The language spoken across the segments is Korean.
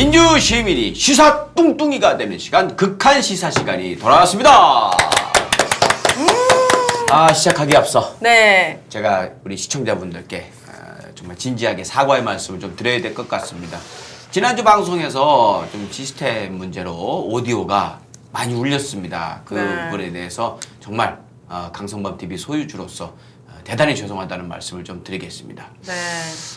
민주 시민이 시사 뚱뚱이가 되는 시간, 극한 시사 시간이 돌아왔습니다. 시작하기에 앞서 네. 제가 우리 시청자분들께 정말 진지하게 사과의 말씀을 좀 드려야 될 것 같습니다. 지난주 방송에서 좀 시스템 문제로 오디오가 많이 울렸습니다. 그 네. 부분에 대해서 정말 강성범 TV 소유주로서 대단히 죄송하다는 말씀을 좀 드리겠습니다. 네.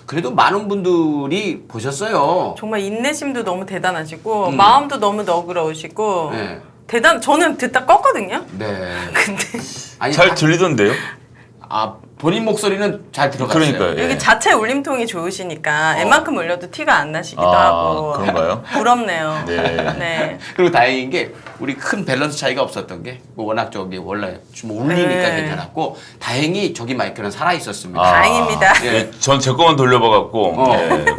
그래도 많은 분들이 보셨어요. 정말 인내심도 너무 대단하시고 마음도 너무 너그러우시고 네. 저는 듣다 껐거든요. 네. 근데 아니, 잘 들리던데요? 본인 목소리는 잘 들어갔어요. 그러니까요. 예. 여기 자체 울림통이 좋으시니까 웬만큼 울려도 티가 안 나시기도 아, 하고 그런가요? 부럽네요. 네. 네. 그리고 다행인 게 우리 큰 밸런스 차이가 없었던 게 워낙 저기 원래 좀 울리니까 네. 괜찮았고 다행히 저기 마이크는 살아 있었습니다. 다행입니다. 예. 전 제 거만 돌려봐갖고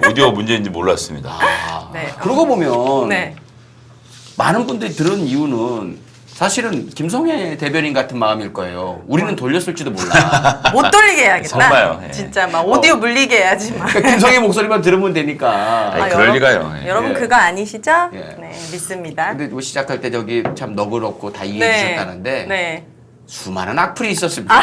오디오 문제인지 몰랐습니다. 네. 그러고 보면 네. 많은 분들이 들은 이유는 사실은 김성애 대변인 같은 마음일 거예요. 우리는 돌렸을지도 몰라. 못 돌리게 해야겠다. 설마요. 예. 진짜 막 오디오 물리게 해야지 막. 그러니까 김성애 목소리만 들으면 되니까. 아니, 그럴 리가요. 예. 여러분 예. 그거 아니시죠? 예. 네, 믿습니다. 근데 뭐 시작할 때 저기 참 너그럽고 다 이해해 주셨다는데 네. 수많은 악플이 있었습니다.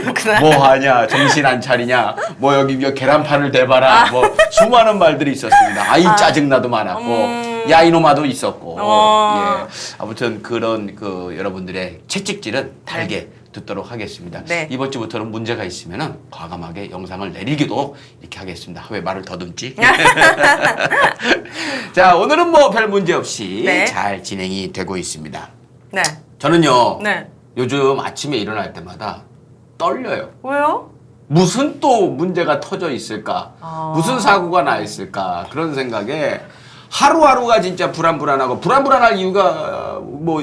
그렇구나. 뭐 하냐, 정신 안 차리냐, 뭐 여기 계란판을 대봐라, 뭐 수많은 말들이 있었습니다. 아이 짜증나도 많았고, 야 이놈아도 있었고, 예. 아무튼 그런 그 여러분들의 채찍질은 달게 듣도록 하겠습니다. 네. 이번 주부터는 문제가 있으면은 과감하게 영상을 내리기도 이렇게 하겠습니다. 왜 말을 더듬지? 자, 오늘은 뭐 별 문제 없이 네. 잘 진행이 되고 있습니다. 네. 저는요, 네. 요즘 아침에 일어날 때마다 떨려요. 왜요? 무슨 또 문제가 터져 있을까? 무슨 사고가 나 있을까? 그런 생각에 하루하루가 진짜 불안불안하고 불안불안할 이유가 뭐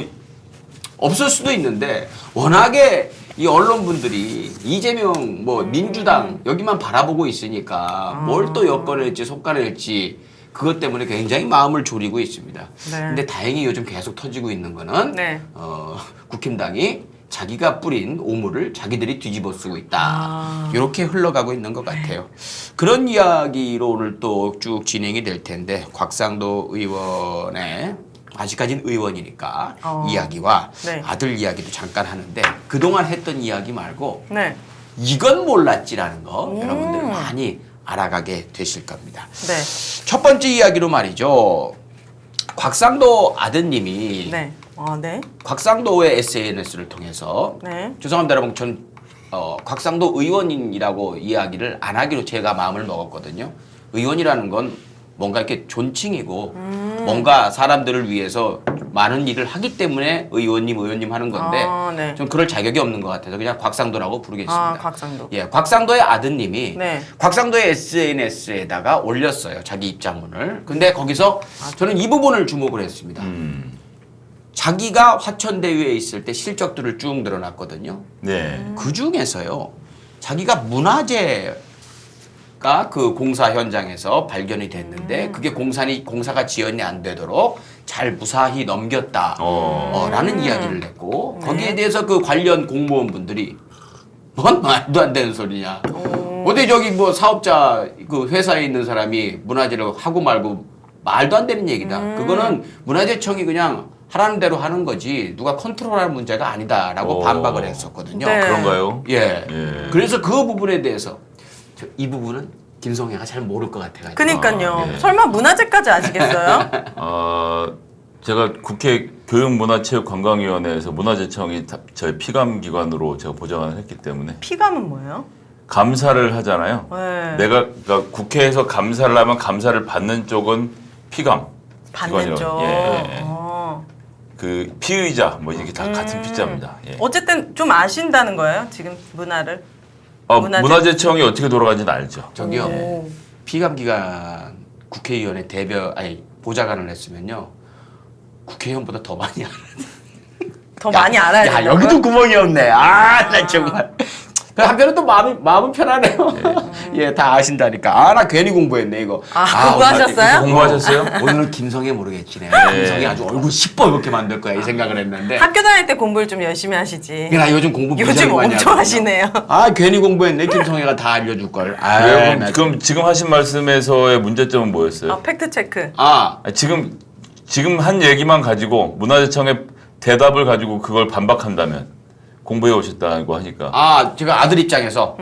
없을 수도 있는데 워낙에 이 언론분들이 이재명 뭐 민주당 여기만 바라보고 있으니까 뭘 또 엮어낼지 속아낼지 그것 때문에 굉장히 마음을 졸이고 있습니다. 네. 근데 다행히 요즘 계속 터지고 있는 거는 네. 국힘당이 자기가 뿌린 오물을 자기들이 뒤집어 쓰고 있다. 이렇게 흘러가고 있는 것 같아요. 그런 이야기로 오늘 또 쭉 진행이 될 텐데 곽상도 의원의 아직까지는 의원이니까 이야기와 네. 아들 이야기도 잠깐 하는데 그동안 했던 이야기 말고 네. 이건 몰랐지라는 거 여러분들 많이 알아가게 되실 겁니다. 네. 첫 번째 이야기로 말이죠. 곽상도 아드님이 네. 네. 곽상도의 SNS를 통해서 네. 죄송합니다 여러분 전 곽상도 의원이라고 이야기를 안 하기로 제가 마음을 먹었거든요. 의원이라는 건 뭔가 이렇게 존칭이고 뭔가 사람들을 위해서 많은 일을 하기 때문에 의원님 하는 건데 네. 좀 그럴 자격이 없는 것 같아서 그냥 곽상도라고 부르겠습니다. 곽상도. 예, 곽상도의 아드님이 네. 곽상도의 SNS에다가 올렸어요. 자기 입장문을. 근데 거기서 저는 이 부분을 주목을 했습니다. 자기가 화천대유에 있을 때 실적들을 쭉 늘어났거든요. 네. 그 중에서요, 자기가 문화재가 그 공사 현장에서 발견이 됐는데 그게 공사가 지연이 안 되도록 잘 무사히 넘겼다. 라는 이야기를 했고 거기에 대해서 그 관련 공무원분들이 뭔 말도 안 되는 소리냐. 어디 저기 뭐 사업자 그 회사에 있는 사람이 문화재를 하고 말고 말도 안 되는 얘기다. 그거는 문화재청이 그냥 하라는 대로 하는 거지 누가 컨트롤할 문제가 아니다라고 반박을 했었거든요. 네. 그런가요? 예. 예. 그래서 그 부분에 대해서 이 부분은 김성애가 잘 모를 것 같아가지고. 그니까요. 예. 설마 문화재까지 아시겠어요? 제가 국회 교육문화체육관광위원회에서 문화재청이 저희 피감기관으로 제가 보좌관을 했기 때문에 피감은 뭐예요? 감사를 하잖아요. 네. 그러니까 국회에서 감사를 하면 감사를 받는 쪽은 피감. 받는 기관이라고. 쪽. 예. 그 피의자 뭐 이게 다 같은 피자입니다. 예. 어쨌든 좀 아신다는 거예요? 지금 문화를? 문화재청이 어떻게 돌아가는지는 알죠. 저기요. 오. 피감기관 국회의원의 보좌관을 했으면요 국회의원보다 더 많이 알아. 더 많이 알아야 야 된다고요? 여기도 구멍이 없네. 나 정말. 한편은 또 마음은 편하네요. 예, 다 아신다니까. 나 괜히 공부했네 이거. 공부하셨어요? 공부하셨어요? 오늘은 김성애 모르겠지. 내가 김성애 아주 얼굴 시뻘겅게 만들 거야 이 생각을 했는데. 학교 다닐 때 공부를 좀 열심히 하시지. 나 요즘 공부 요즘 무지하게 많이 엄청 하거든요. 하시네요. 괜히 공부했네. 김성애가 다 알려줄 걸. 그래요? 그럼 지금 하신 말씀에서의 문제점은 뭐였어요? 팩트 체크. 지금 한 얘기만 가지고 문화재청의 대답을 가지고 그걸 반박한다면 공부해 오셨다고 하니까 제가 아들 입장에서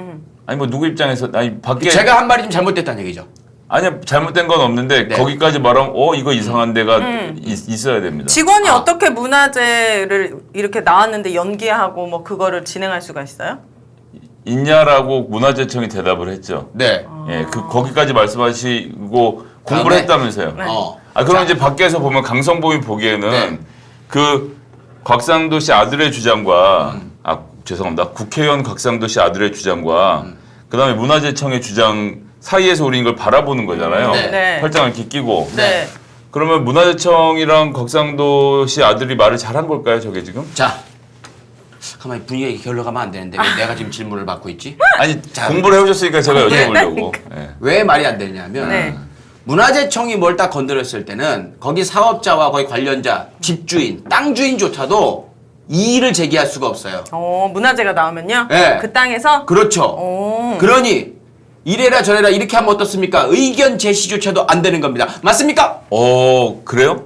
아니 뭐 누구 입장에서 아니 밖에 제가 한 말이 좀 잘못됐다는 얘기죠. 아니요 잘못된 건 없는데 네. 거기까지 말하면 이거 이상한 데가 있어야 됩니다. 직원이 어떻게 문화재를 이렇게 나왔는데 연기하고 뭐 그거를 진행할 수가 있어요? 있냐라고 문화재청이 대답을 했죠. 네. 예, 거기까지 말씀하시고 공부를 네. 했다면서요. 네. 그럼 이제 밖에서 보면 강성범이 보기에는 네. 그 곽상도 씨 아들의 주장과 죄송합니다. 국회의원 곽상도 씨 아들의 주장과 그다음에 문화재청의 주장 사이에서 우리 이걸 바라보는 거잖아요. 네. 팔짱을 이렇게 끼고. 네. 그러면 문화재청이랑 곽상도 씨 아들이 말을 잘한 걸까요, 저게 지금? 자, 가만히 분위기가 결로 가면 안 되는데 왜 내가 지금 질문을 받고 있지? 아니 자, 공부를 해오셨으니까 제가 여쭤보려고. 예. 왜 말이 안 되냐면 네. 문화재청이 뭘 딱 건드렸을 때는 거기 사업자와 거기 관련자, 집주인, 땅 주인조차도 이의를 제기할 수가 없어요. 문화재가 나오면요? 네. 그 땅에서? 그렇죠. 그러니 이래라 저래라 이렇게 하면 어떻습니까? 의견 제시조차도 안 되는 겁니다. 맞습니까? 그래요?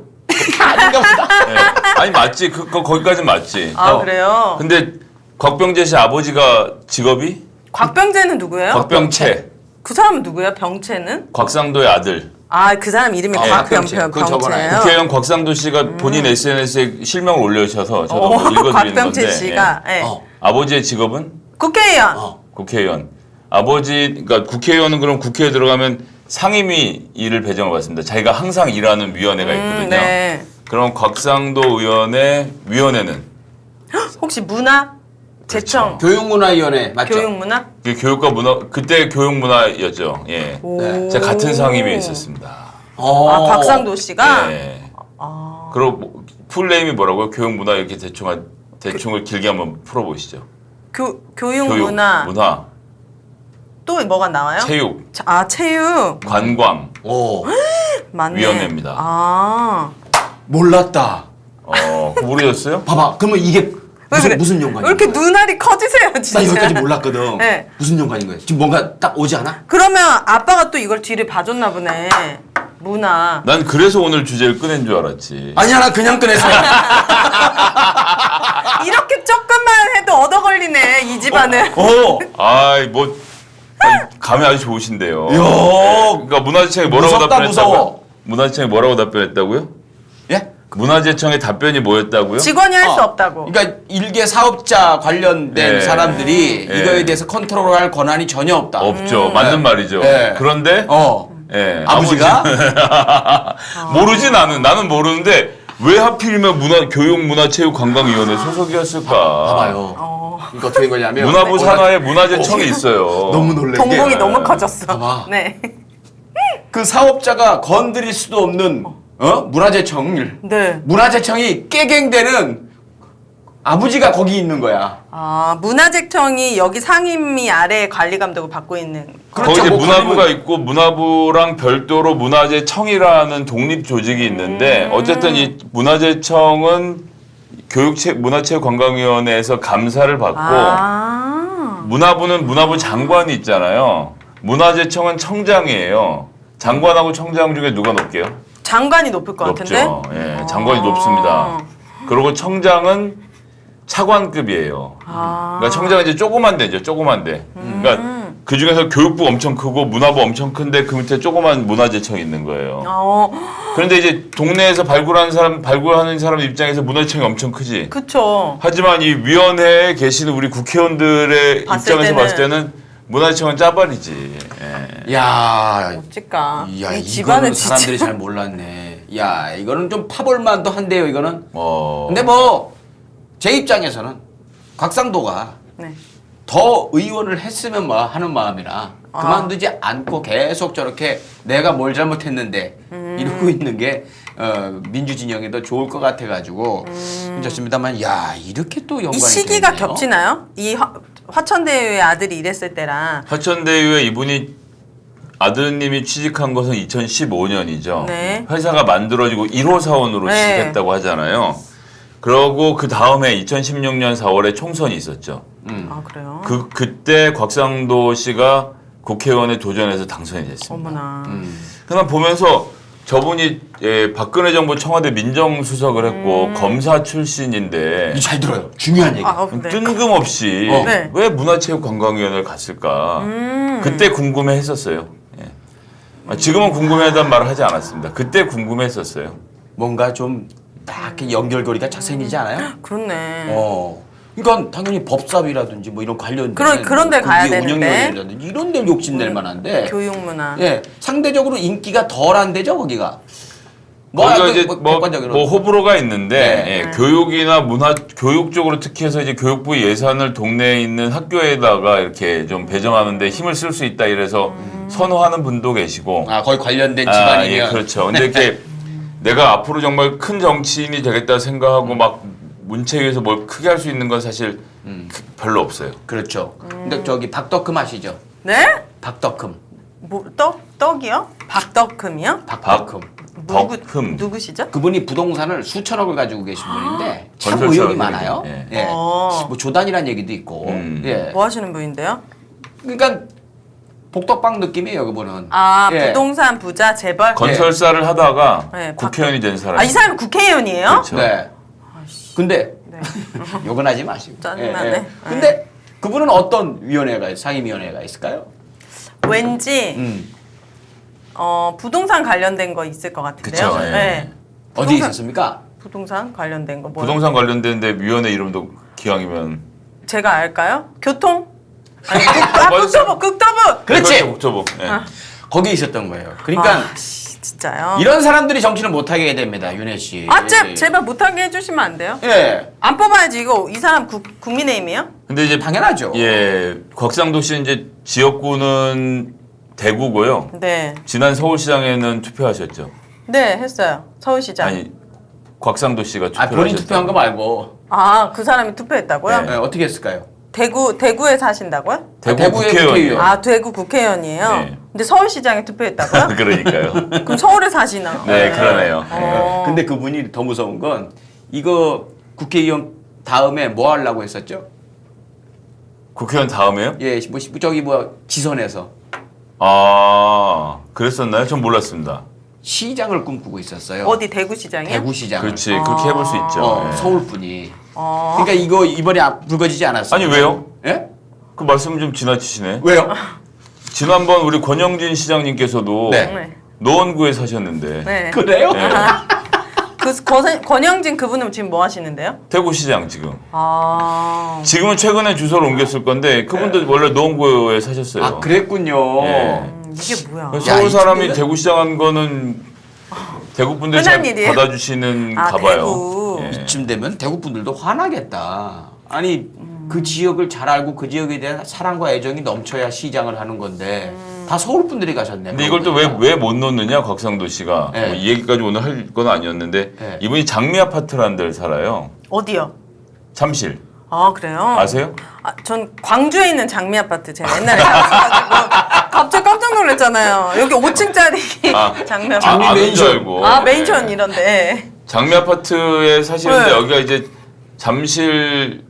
아닌가 보다. 예. 아니 맞지. 거기까지는 맞지. 그래요? 근데 곽병재 씨 아버지가 직업이 곽병재는 누구예요? 곽병채. 그 사람은 누구예요? 병채는? 곽상도의 아들. 그 사람 이름이 곽병채. 그거 적어놔요. 병채예요? 국회의원 곽상도 씨가 본인 SNS에 실명을 올려주셔서 저도 뭐 읽어드리는 곽병채 건데. 씨가 예. 아버지의 직업은 국회의원. 국회의원. 그러니까 국회의원은 그럼 국회에 들어가면 상임위 일을 배정을 받습니다. 자기가 항상 일하는 위원회가 있거든요. 네. 그럼 곽상도 의원의 위원회는 혹시 문화? 재청? 교육문화위원회 맞죠? 교육문화? 그 교육과 문화 그때 교육문화였죠. 예. 오. 제가 같은 상임위에 있었습니다. 곽상도 씨가? 예. 그리고 풀네임이 뭐라고요? 교육문화 이렇게 대충을 길게 한번 풀어보시죠. 교육문화. 문화, 또 뭐가 나와요? 체육, 체육. 관광 맞네. 위원회입니다. 몰랐다. 모르셨어요? 봐봐. 그러면 이게 무슨 연관이야? 왜 이렇게 눈알이 커지세요, 진짜? 나 여기까지 몰랐거든. 네. 무슨 연관인 거야? 지금 뭔가 딱 오지 않아? 그러면 아빠가 또 이걸 뒤를 봐줬나 보네. 문화. 난 그래서 오늘 주제를 꺼낸 줄 알았지. 아니야, 나 그냥 꺼냈어. 이렇게 조금만 해도 얻어 걸리네, 이 집안은. 감이 아주 좋으신데요. 야. 그러니까 문화재청이 뭐라고 무섭다, 답변했다고요? 무서워. 문화재청이 뭐라고 답변했다고요? 예? 문화재청의 답변이 뭐였다고요? 직원이 할 수 없다고. 그러니까 일개 사업자 관련된 네. 사람들이 네. 이거에 대해서 컨트롤할 권한이 전혀 없다. 없죠. 맞는 말이죠. 네. 그런데 예, 아버지가 모르지 나는 모르는데 왜 하필이면 교육문화체육관광위원회 소속이었을까? 봐봐요. 이거 어떻게 된 거냐면 문화부 산하에 문화재청이 있어요. 너무 놀란 게 동공이 너무 커졌어. 봐봐. 네. 그 사업자가 건드릴 수도 없는 문화재청을 네. 문화재청이 깨갱되는 아버지가 거기 있는 거야. 문화재청이 여기 상임위 아래 관리 감독을 받고 있는. 거기 이제 뭐 문화부가 있고 문화부랑 별도로 문화재청이라는 독립 조직이 있는데 어쨌든 이 문화재청은 문화체육관광위원회에서 감사를 받고 문화부는 문화부 장관이 있잖아요. 문화재청은 청장이에요. 장관하고 청장 중에 누가 높게요? 장관이 높을 것 같은데? 높죠. 예, 장관이 높습니다. 그리고 청장은 차관급이에요. 그러니까 청장은 이제 조그만 데죠. 조그만 데. 그러니까 그 중에서 교육부 엄청 크고 문화부 엄청 큰데 그 밑에 조그만 문화재청이 있는 거예요. 그런데 이제 동네에서 발굴하는 사람 입장에서 문화재청이 엄청 크지. 그쵸. 하지만 이 위원회에 계시는 우리 국회의원들의 입장에서 봤을 때는 문화재청은 짜발이지. 예. 야, 어찌까. 야, 이 집안은 이거는 진짜. 사람들이 잘 몰랐네. 야, 이거는 좀 파볼만도 한데요, 이거는. 어. 근데 뭐 제 입장에서는 곽상도가 네. 더 의원을 했으면 뭐 하는 마음이라 그만두지 않고 계속 저렇게 내가 뭘 잘못했는데 이러고 있는 게 민주진영에도 좋을 것 같아가지고 괜찮습니다만 야 이렇게 또 연관이 이 시기가 되네요. 겹치나요? 이 화천대유의 아들이 일했을 때랑 화천대유에 이분이 아드님이 취직한 것은 2015년이죠. 네. 회사가 만들어지고 1호 사원으로 네. 취직했다고 하잖아요. 그러고 그 다음에 2016년 4월에 총선이 있었죠. 아 그래요? 그때 곽상도 씨가 국회의원에 도전해서 당선이 됐습니다. 어머나. 그냥 보면서 저분이 박근혜 정부 청와대 민정수석을 했고 검사 출신인데 잘 들어요. 중요한 얘기. 네. 뜬금없이 네. 왜 문화체육관광위원회를 갔을까? 그때 궁금해했었어요. 예. 지금은 궁금해하다는 말을 하지 않았습니다. 그때 궁금했었어요. 뭔가 좀 딱 연결고리가 잘 생기지 않아요? 그렇네. 그러니까 당연히 법사위라든지 뭐 이런 관련된 그런 데 가야 국회 되는데. 운영위원회라든지 이런 데 욕심낼 만한데 교육문화. 예 상대적으로 인기가 덜한 데죠 거기가. 거기가 이제 객관적으로. 뭐 호불호가 있는데 네. 예, 교육이나 문화 교육 쪽으로 특히 해서 이제 교육부 예산을 동네에 있는 학교에다가 이렇게 좀 배정하는데 힘을 쓸 수 있다 이래서 선호하는 분도 계시고 아 거기 관련된 집안이면 예, 그렇죠. 근데 이렇게 내가 앞으로 정말 큰 정치인이 되겠다 생각하고 막 문체위에서 뭘 크게 할 수 있는 건 사실 별로 없어요. 그렇죠. 근데 저기 박덕흠 아시죠? 네? 박덕흠. 뭐 떡이요? 박덕흠이요? 박덕흠. 덕흠. 누구시죠? 그분이 부동산을 수천억을 가지고 계신 분인데 참 건설사 의욕이 선생님. 많아요. 예. 예. 어. 뭐 조단이라는 얘기도 있고. 예. 뭐 하시는 분인데요? 그러니까 복덕방 느낌이에요, 그분은. 아 예. 부동산 부자 재벌. 건설사를 하다가 네, 국회의원이 된 사람. 아 이 사람이 국회의원이에요? 그렇죠. 네. 근데 네. 욕은 하지 마시고. 짜증나네. 근데 그분은 어떤 위원회가 상임위원회가 있을까요? 왠지 부동산 관련된 거 있을 것 같은데요. 그쵸, 예. 네. 어디에 있었습니까? 부동산 관련된 거 뭐? 부동산 관련되는데 위원회 이름도 기왕이면 제가 알까요? 교통? 아니 맞았어요. 국토부 국토부. 그렇지. 국토부. 예. 거기에 있었던 거예요. 그러니까 아, 진짜요? 이런 사람들이 정치를 못하게 됩니다, 윤혜 씨. 제발 못하게 해주시면 안 돼요? 예. 안 뽑아야지 이거 이 사람 국민의힘이에요? 근데 이제 당연하죠. 예, 곽상도 씨는 이제 지역구는 대구고요. 네, 지난 서울시장에는 투표하셨죠? 네 했어요. 서울시장. 아니, 곽상도 씨가 아, 투표를 본인 하셨죠. 투표한 거 말고. 그 사람이 투표했다고요? 네. 예, 어떻게 했을까요? 대구에 사신다고요? 대구 대구의 국회의원이요. 아 대구 국회의원이에요? 네. 근데 서울시장에 투표했다고요? 그러니까요. 그럼 서울에 사시나? 네, 그러네요. 어. 근데 그분이 더 무서운 건 이거 국회의원 다음에 뭐 하려고 했었죠? 국회의원 다음에요? 예, 뭐 저기 뭐 지선에서 아, 그랬었나요? 전 몰랐습니다. 시장을 꿈꾸고 있었어요. 어디 대구시장이요? 대구시장을. 그렇지, 그렇게 해볼 수 있죠. 예. 서울분이. 그러니까 이거 이번에 불거지지 않았어요. 아니, 왜요? 예? 그 말씀 좀 지나치시네. 왜요? 지난번 우리 권영진 시장님께서도 네. 네. 노원구에 사셨는데 네. 그래요? 네. 권영진 그분은 지금 뭐 하시는데요? 대구시장 지금. 아. 지금은 최근에 주소를 옮겼을 건데 그분도 원래 노원구에 사셨어요. 아, 그랬군요. 예. 이게 뭐야? 서울 사람이 이쯤이면- 대구시장 한 거는 대구 분들이 흔한 잘 일이에요? 받아주시는 아, 가봐요. 대구. 예. 이쯤 되면 대구 분들도 화나겠다. 아니 그 지역을 잘 알고 그 지역에 대한 사랑과 애정이 넘쳐야 시장을 하는 건데 다 서울 분들이 가셨네. 근데 이걸 또 왜 못 놓느냐 곽상도 씨가 네. 뭐이 얘기까지 오늘 할 건 아니었는데 네. 이분이 장미 아파트라는 데를 살아요. 어디요? 잠실 아 그래요? 아세요? 전 광주에 있는 장미 아파트 제가 옛날에 살았어가지고 갑자기 깜짝 놀랐잖아요. 여기 5층짜리 아, 장미 아파트. 장미 아는 맨션. 줄 알고. 맨션 예. 이런데. 장미 아파트에 사시는데 네. 여기가 이제 잠실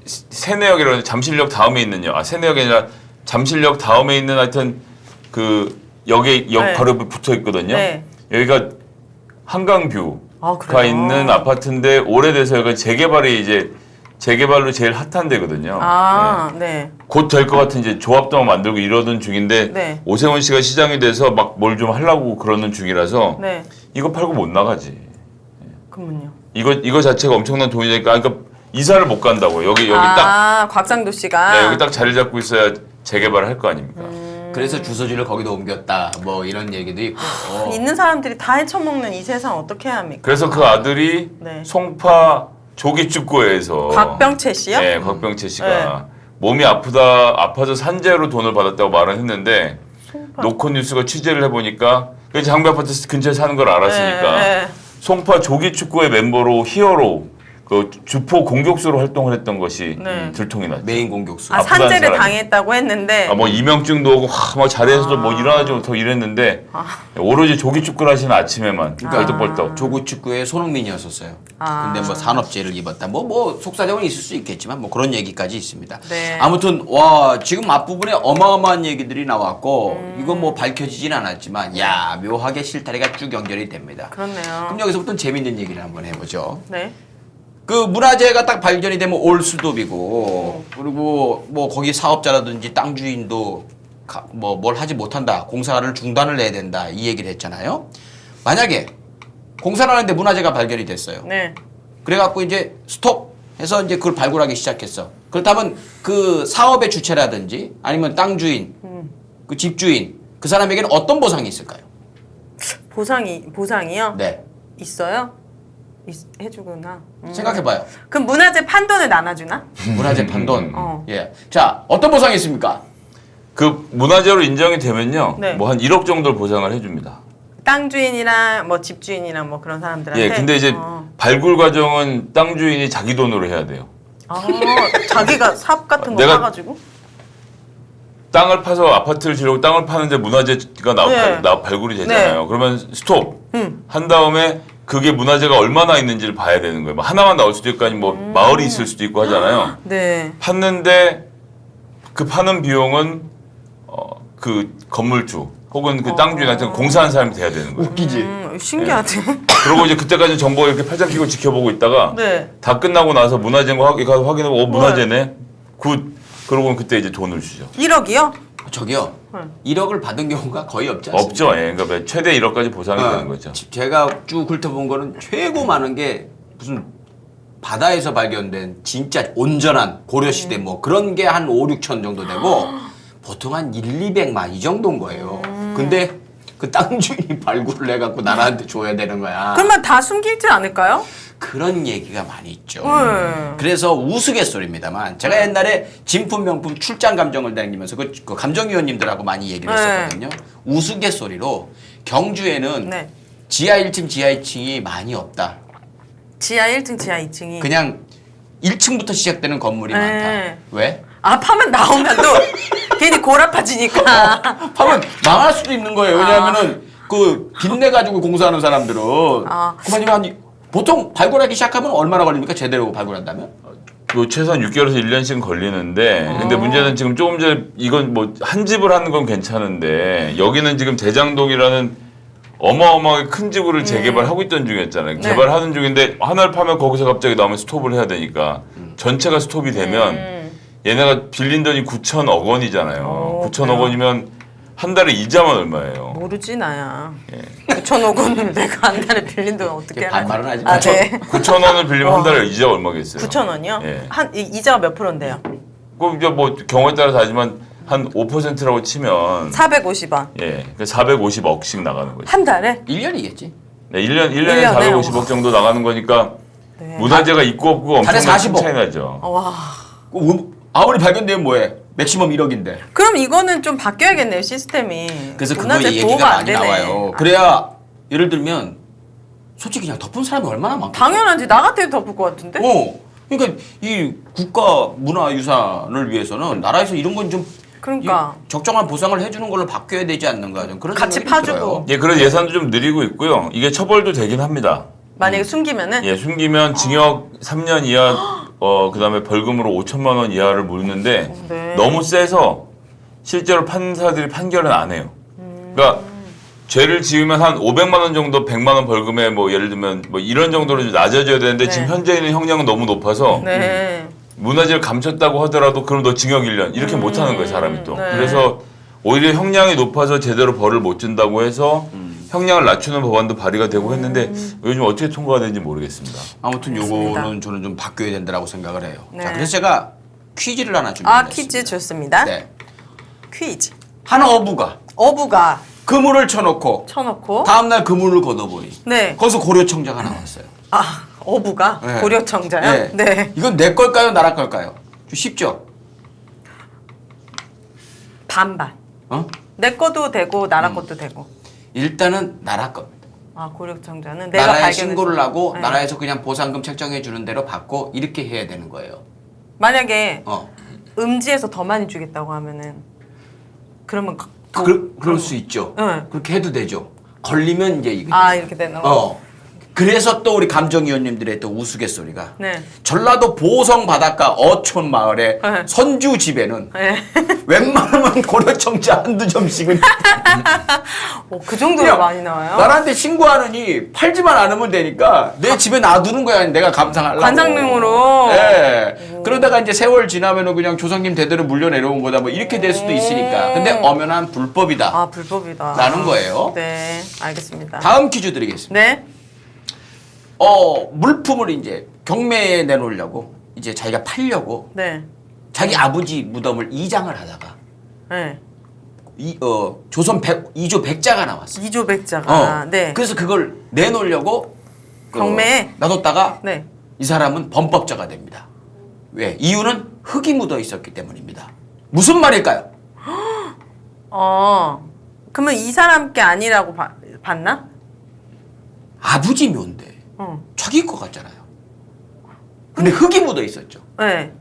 세내역이라는 잠실역 다음에 있는요. 세내역이 아니라 잠실역 다음에 있는 하여튼 그 역에 역 네. 바로 붙어 있거든요. 네. 여기가 한강뷰가 아 그래요? 있는 아파트인데 오래돼서 여기가 재개발로 제일 핫한 데거든요. 네. 곧 될 것 같은 이제 조합도 만들고 이러던 중인데 네. 오세훈 씨가 시장이 돼서 막 뭘 좀 하려고 그러는 중이라서 네. 이거 팔고 못 나가지. 그러면요. 이거 자체가 엄청난 돈이 되니까 그러니까 이사를 못 간다고 여기 딱 곽상도 씨가. 네, 여기 딱 자리 잡고 있어야 재개발을 할 거 아닙니까? 그래서 주소지를 거기도 옮겼다. 뭐 이런 얘기도 있고. 있는 사람들이 다 헤쳐먹는 이 세상 어떻게 해야 합니까? 그래서 그 아들이 네. 송파 조기축구회에서 곽병채 씨요? 네, 곽병채 씨가 네. 몸이 아파서 산재로 돈을 받았다고 말은 했는데 노컷 뉴스가 취재를 해보니까 그 장미 아파트 근처에 사는 걸 알았으니까 네. 송파 조기축구회 멤버로 히어로 그 주포 공격수로 활동을 했던 것이 네. 들통이 났죠. 메인 공격수. 아, 아프다는 산재를 사람이. 당했다고 했는데 뭐 이명증도 오고 막 잘해서 뭐 일어나지 못하고 이랬는데 오로지 조기 축구를 하시는 아침에만 벌떡벌떡. 조구 축구의 손흥민이었었어요. 아. 근데 뭐 산업재해를 입었다. 뭐 속사정은 있을 수 있겠지만 뭐 그런 얘기까지 있습니다. 네. 아무튼 와 지금 앞부분에 어마어마한 얘기들이 나왔고 이건 뭐 밝혀지진 않았지만 야 묘하게 실타래가 쭉 연결이 됩니다. 그렇네요. 그럼 여기서부터 재밌는 얘기를 한번 해보죠. 네. 그 문화재가 딱 발견이 되면 올 수도비고 그리고 뭐 거기 사업자라든지 땅 주인도 뭐 뭘 하지 못한다. 공사를 중단을 해야 된다. 이 얘기를 했잖아요. 만약에 공사를 하는데 문화재가 발견이 됐어요. 네. 그래갖고 이제 스톱 해서 이제 그걸 발굴하기 시작했어. 그렇다면 그 사업의 주체라든지 아니면 땅 주인, 그 집주인 그 사람에게는 어떤 보상이 있을까요? 보상이요? 네. 있어요? 해주구나. 생각해봐요. 그럼 문화재 판돈을 나눠주나? 문화재 판돈. 어. 예. 자, 어떤 보상이 있습니까? 그 문화재로 인정이 되면요. 네. 뭐 한 1억 정도를 보상을 해줍니다. 땅 주인이랑 뭐 집주인이랑 뭐 그런 사람들한테. 예, 근데 이제 발굴 과정은 땅 주인이 자기 돈으로 해야 돼요. 아, 자기가 삽 같은 거 내가- 사가지고. 땅을 파서 아파트를 지려고 땅을 파는데 문화재가 네. 발굴이 되잖아요. 네. 그러면 스톱 한 다음에 그게 문화재가 얼마나 있는지를 봐야 되는 거예요. 뭐 하나만 나올 수도 있고 아니면 뭐 마을이 있을 수도 있고 하잖아요. 네. 팠는데 그 파는 비용은 그 건물주 혹은 그 땅 주인한테 공사한 사람이 돼야 되는 거예요. 웃기지. 신기하대. 그리고 이제 그때까지 정보가 이렇게 팔짱 끼고 지켜보고 있다가 네. 다 끝나고 나서 문화재인 거 가서 확인하고 문화재네. 굿. 그러고 그때 이제 돈을 주죠. 1억이요? 저기요. 네. 1억을 받은 경우가 거의 없지 않습니까? 없죠. 예. 그러니까 최대 1억까지 보상이 되는 거죠. 제가 쭉 훑어본 거는 최고 많은 게 무슨 바다에서 발견된 진짜 온전한 고려시대 뭐 그런 게 한 5, 6천 정도 되고 보통 한 1, 200만 이 정도인 거예요. 근데 그 땅 주인이 발굴을 해갖고 나라한테 줘야 되는 거야. 그러면 다 숨기지 않을까요? 그런 얘기가 많이 있죠. 네. 그래서 우스갯소리입니다만 제가 옛날에 진품 명품 출장 감정을 다니면서 그 감정위원님들하고 많이 얘기를 네. 했었거든요. 우스갯소리로 경주에는 네. 지하 1층, 지하 2층이 많이 없다. 지하 1층, 지하 2층이. 그냥 1층부터 시작되는 건물이 네. 많다. 왜? 아, 파면 나오면 또 괜히 골아파지니까. 하면 망할 수도 있는 거예요. 왜냐하면은 그 빚내 가지고 공사하는 사람들은 아. 그만이면 보통 발굴하기 시작하면 얼마나 걸립니까? 제대로 발굴한다면? 뭐 최소한 6개월에서 1년씩은 걸리는데 근데 문제는 지금 조금 전에 이건 뭐 한 집을 하는 건 괜찮은데 여기는 지금 대장동이라는 어마어마하게 큰 지구를 재개발하고 있던 중이었잖아요. 네. 개발하는 중인데 하나를 파면 거기서 갑자기 나오면 스톱을 해야 되니까 전체가 스톱이 되면 얘네가 빌린 돈이 9천억 원이잖아요. 9천억 원이면 한 달에 이자만 얼마예요? 모르지, 나야. 9천억 원을 내가 한 달에 빌린 돈 어떻게 알아? 반말은 하지 마. 아, 네. 9천 원을 빌리면 한 달에 이자가 얼마겠어요? 9천 원이요? 예. 이자가 몇 프로인데요? 그럼 이제 뭐 경우에 따라 다르지만 한 5%라고 치면 450원. 예, 450억씩 나가는 거죠. 한 달에? 1년이겠지. 네, 1년에 일년에? 450억 정도 나가는 거니까 네. 문화재가 있고 없고 달에 엄청난 40억. 차이 나죠. 와. 아무리 발견되면 뭐해? 맥시멈 1억인데. 그럼 이거는 좀 바뀌어야겠네요, 시스템이. 그래서 그거 문화재 얘기가 보호가 안 많이 되네. 나와요. 그래야 예를 들면 솔직히 그냥 덮은 사람이 얼마나 많겠어. 당연하지. 나 같아도 덮을 것 같은데? 그러니까 이 국가 문화유산을 위해서는 나라에서 이런 건 좀 그러니까. 적정한 보상을 해주는 걸로 바뀌어야 되지 않는가 좀 그런 같이 생각이 파주고. 들어요. 예, 그래서 예산도 좀 느리고 있고요. 이게 처벌도 되긴 합니다. 만약에 숨기면은? 예, 숨기면 징역 3년 이하, 그다음에 벌금으로 5천만 원 이하를 물는데 네. 너무 세서 실제로 판사들이 판결은 안 해요. 그러니까 죄를 지으면 한 500만 원 정도 100만 원 벌금에 뭐 예를 들면 뭐 이런 정도로 좀 낮아져야 되는데 네. 지금 현재 있는 형량은 너무 높아서 네. 문화재를 감췄다고 하더라도 그럼 너 징역 1년 이렇게 못 하는 거예요, 사람이 또. 네. 그래서 오히려 형량이 높아서 제대로 벌을 못 준다고 해서 형량을 낮추는 법안도 발의가 되고 했는데 요즘 어떻게 통과가 되는지 모르겠습니다. 아무튼 요거는 저는 좀 바뀌어야 된다고 생각을 해요. 네. 자, 그래서 제가 퀴즈를 하나 준비했습니다. 퀴즈 좋습니다. 네. 퀴즈. 한 어부가 어부가 그물을 쳐놓고 쳐놓고. 다음날 그물을 걷어보니 네. 거기서 고려청자가 나왔어요. 아, 어부가? 네. 고려청자요? 네. 이건 내 걸까요? 나라 걸까요? 좀 쉽죠? 반반. 어? 내 것도 되고, 나라 것도 되고. 일단은 나라 겁니다. 아, 고력청자는 내가 나라에 발견했을 신고를 때. 하고 네. 나라에서 그냥 보상금 책정해 주는 대로 받고 이렇게 해야 되는 거예요. 만약에 어. 음지에서 더 많이 주겠다고 하면은 그러면 그럴 수 있죠. 네. 그렇게 해도 되죠. 걸리면 이제 이게 아, 이렇게 되는 거. 어. 그래서 또 우리 감정위원님들의 또 우스갯소리가 네. 전라도 보성 바닷가 어촌 마을의 네. 선주 집에는 네. 웬만하면 고려청자 한두 점씩은 그 정도로 그냥 많이 나와요? 나한테 신고하느니 팔지만 않으면 되니까 내 집에 놔두는 거야. 내가 감상하려고. 관상용으로? 예. 그러다가 이제 세월 지나면은 그냥 조상님 대대로 물려 내려온 거다. 뭐 이렇게 될 수도 있으니까. 근데 엄연한 불법이다. 아, 불법이다. 라는 거예요. 네, 알겠습니다. 다음 퀴즈 드리겠습니다. 네. 물품을 이제 경매에 내놓으려고 이제 자기가 팔려고 네. 자기 아버지 무덤을 이장을 하다가 네. 조선 2조 100자가 나왔어. 이조백자가. 네. 그래서 그걸 내놓으려고 경매에? 놔뒀다가 네. 이 사람은 범법자가 됩니다. 왜? 이유는 흙이 묻어 있었기 때문입니다. 무슨 말일까요? 그러면 이 사람 게 아니라고 봤나? 아버지 묘인데 어. 자기 것 같잖아요. 근데 흙이 묻어 있었죠. 네.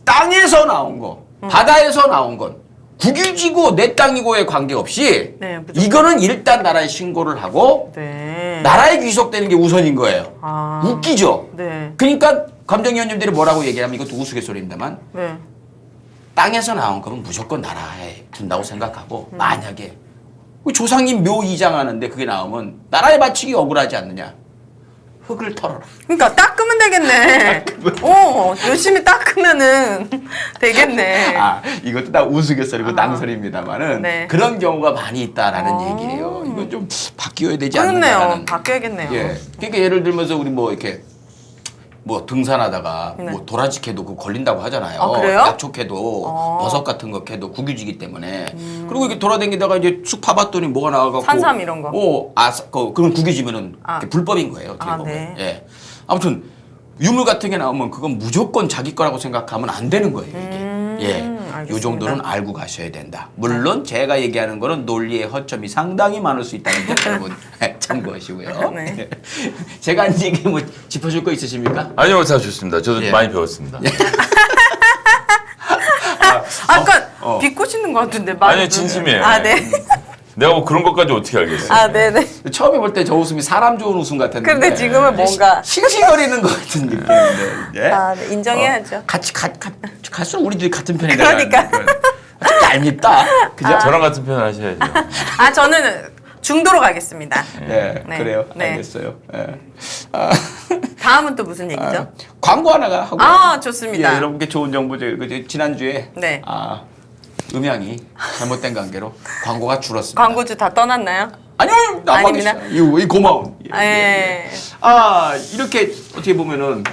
땅에서 나온 거, 바다에서 나온 건 국유지고 내 땅이고에 관계없이 네, 무조건. 이거는 일단 나라에 신고를 하고 네. 나라에 귀속되는 게 우선인 거예요. 아. 웃기죠? 네. 그러니까 감정위원님들이 뭐라고 얘기하면 이것도 우스갯소리입니다만 네. 땅에서 나온 거면 무조건 나라에 둔다고 생각하고 만약에 조상님 묘 이장하는데 그게 나오면 나라에 바치기 억울하지 않느냐? 흙을 털어라. 그러니까 닦으면 되겠네. 열심히 닦으면은 되겠네. 이것도 다 우스갯소리고 낭설입니다만은 네. 그런 경우가 많이 있다라는 얘기예요. 이건 좀 바뀌어야 되지 그렇네요. 않느냐라는. 바뀌어야겠네요. 예. 그러니까 예를 들면서 우리 뭐 이렇게 뭐 등산하다가 네. 뭐 도라지 캐도 그 걸린다고 하잖아요. 아, 그래요? 약초 캐도 버섯 같은 거 캐도 국유지기 때문에. 그리고 이렇게 돌아다니다가 이제 쑥 파봤더니 뭐가 나와갖고 산삼 이런 거. 그건 국유지면은 아. 불법인 거예요. 어떻게 아, 보면. 네. 예. 아무튼 유물 같은 게 나오면 그건 무조건 자기 거라고 생각하면 안 되는 거예요. 이게. 예. 알겠습니다. 요 정도는 알고 가셔야 된다. 물론 제가 얘기하는 거는 논리의 허점이 상당히 많을 수 있다는 점 여러분 참고하시고요. 네. 제가 한 얘기 뭐 짚어줄 거 있으십니까? 아니요, 다 좋습니다. 저도 예. 많이 배웠습니다. 아까 비꼬시는 것 같은데. 아니요, 진심이에요. 아, 네. 내가 뭐 그런 것까지 어떻게 알겠어요? 아, 네네. 처음에 볼 때 저 웃음이 사람 좋은 웃음 같았는데 근데 지금은 뭔가. 싱싱거리는 것 같은 느낌인데. 예? 아, 네. 인정해야죠. 갈수록 우리들이 같은 편이 그러니까. 좀 얄밉다. 그죠? 저랑 같은 표현 하셔야죠. 아, 저는 중도로 가겠습니다. 예, 네. 그래요. 네. 알겠어요. 예. 다음은 또 무슨 얘기죠? 광고 하나가 하고. 아, 좋습니다. 예, 여러분께 좋은 정보죠. 지난주에 네. 음향이 잘못된 관계로 광고가 줄었습니다. 광고주 다 떠났나요? 아니요, 남아 아닙니다. 계시죠. 이 고마운. 예. 이렇게 어떻게 보면은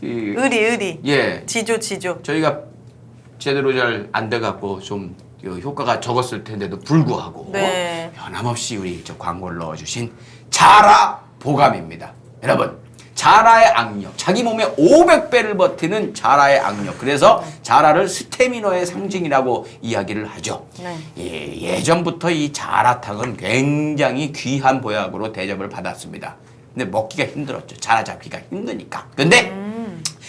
의리. 예, 지조. 저희가 제대로 잘 안 돼갖고 좀 효과가 적었을 텐데도 불구하고 네. 변함없이 우리 저 광고를 넣어주신 자라 보감입니다. 여러분, 자라의 악력, 자기 몸에 500배를 버티는 자라의 악력. 그래서 자라를 스태미너의 상징이라고 이야기를 하죠. 네. 예전부터 이 자라탕은 굉장히 귀한 보약으로 대접을 받았습니다. 근데 먹기가 힘들었죠. 자라 잡기가 힘드니까. 근데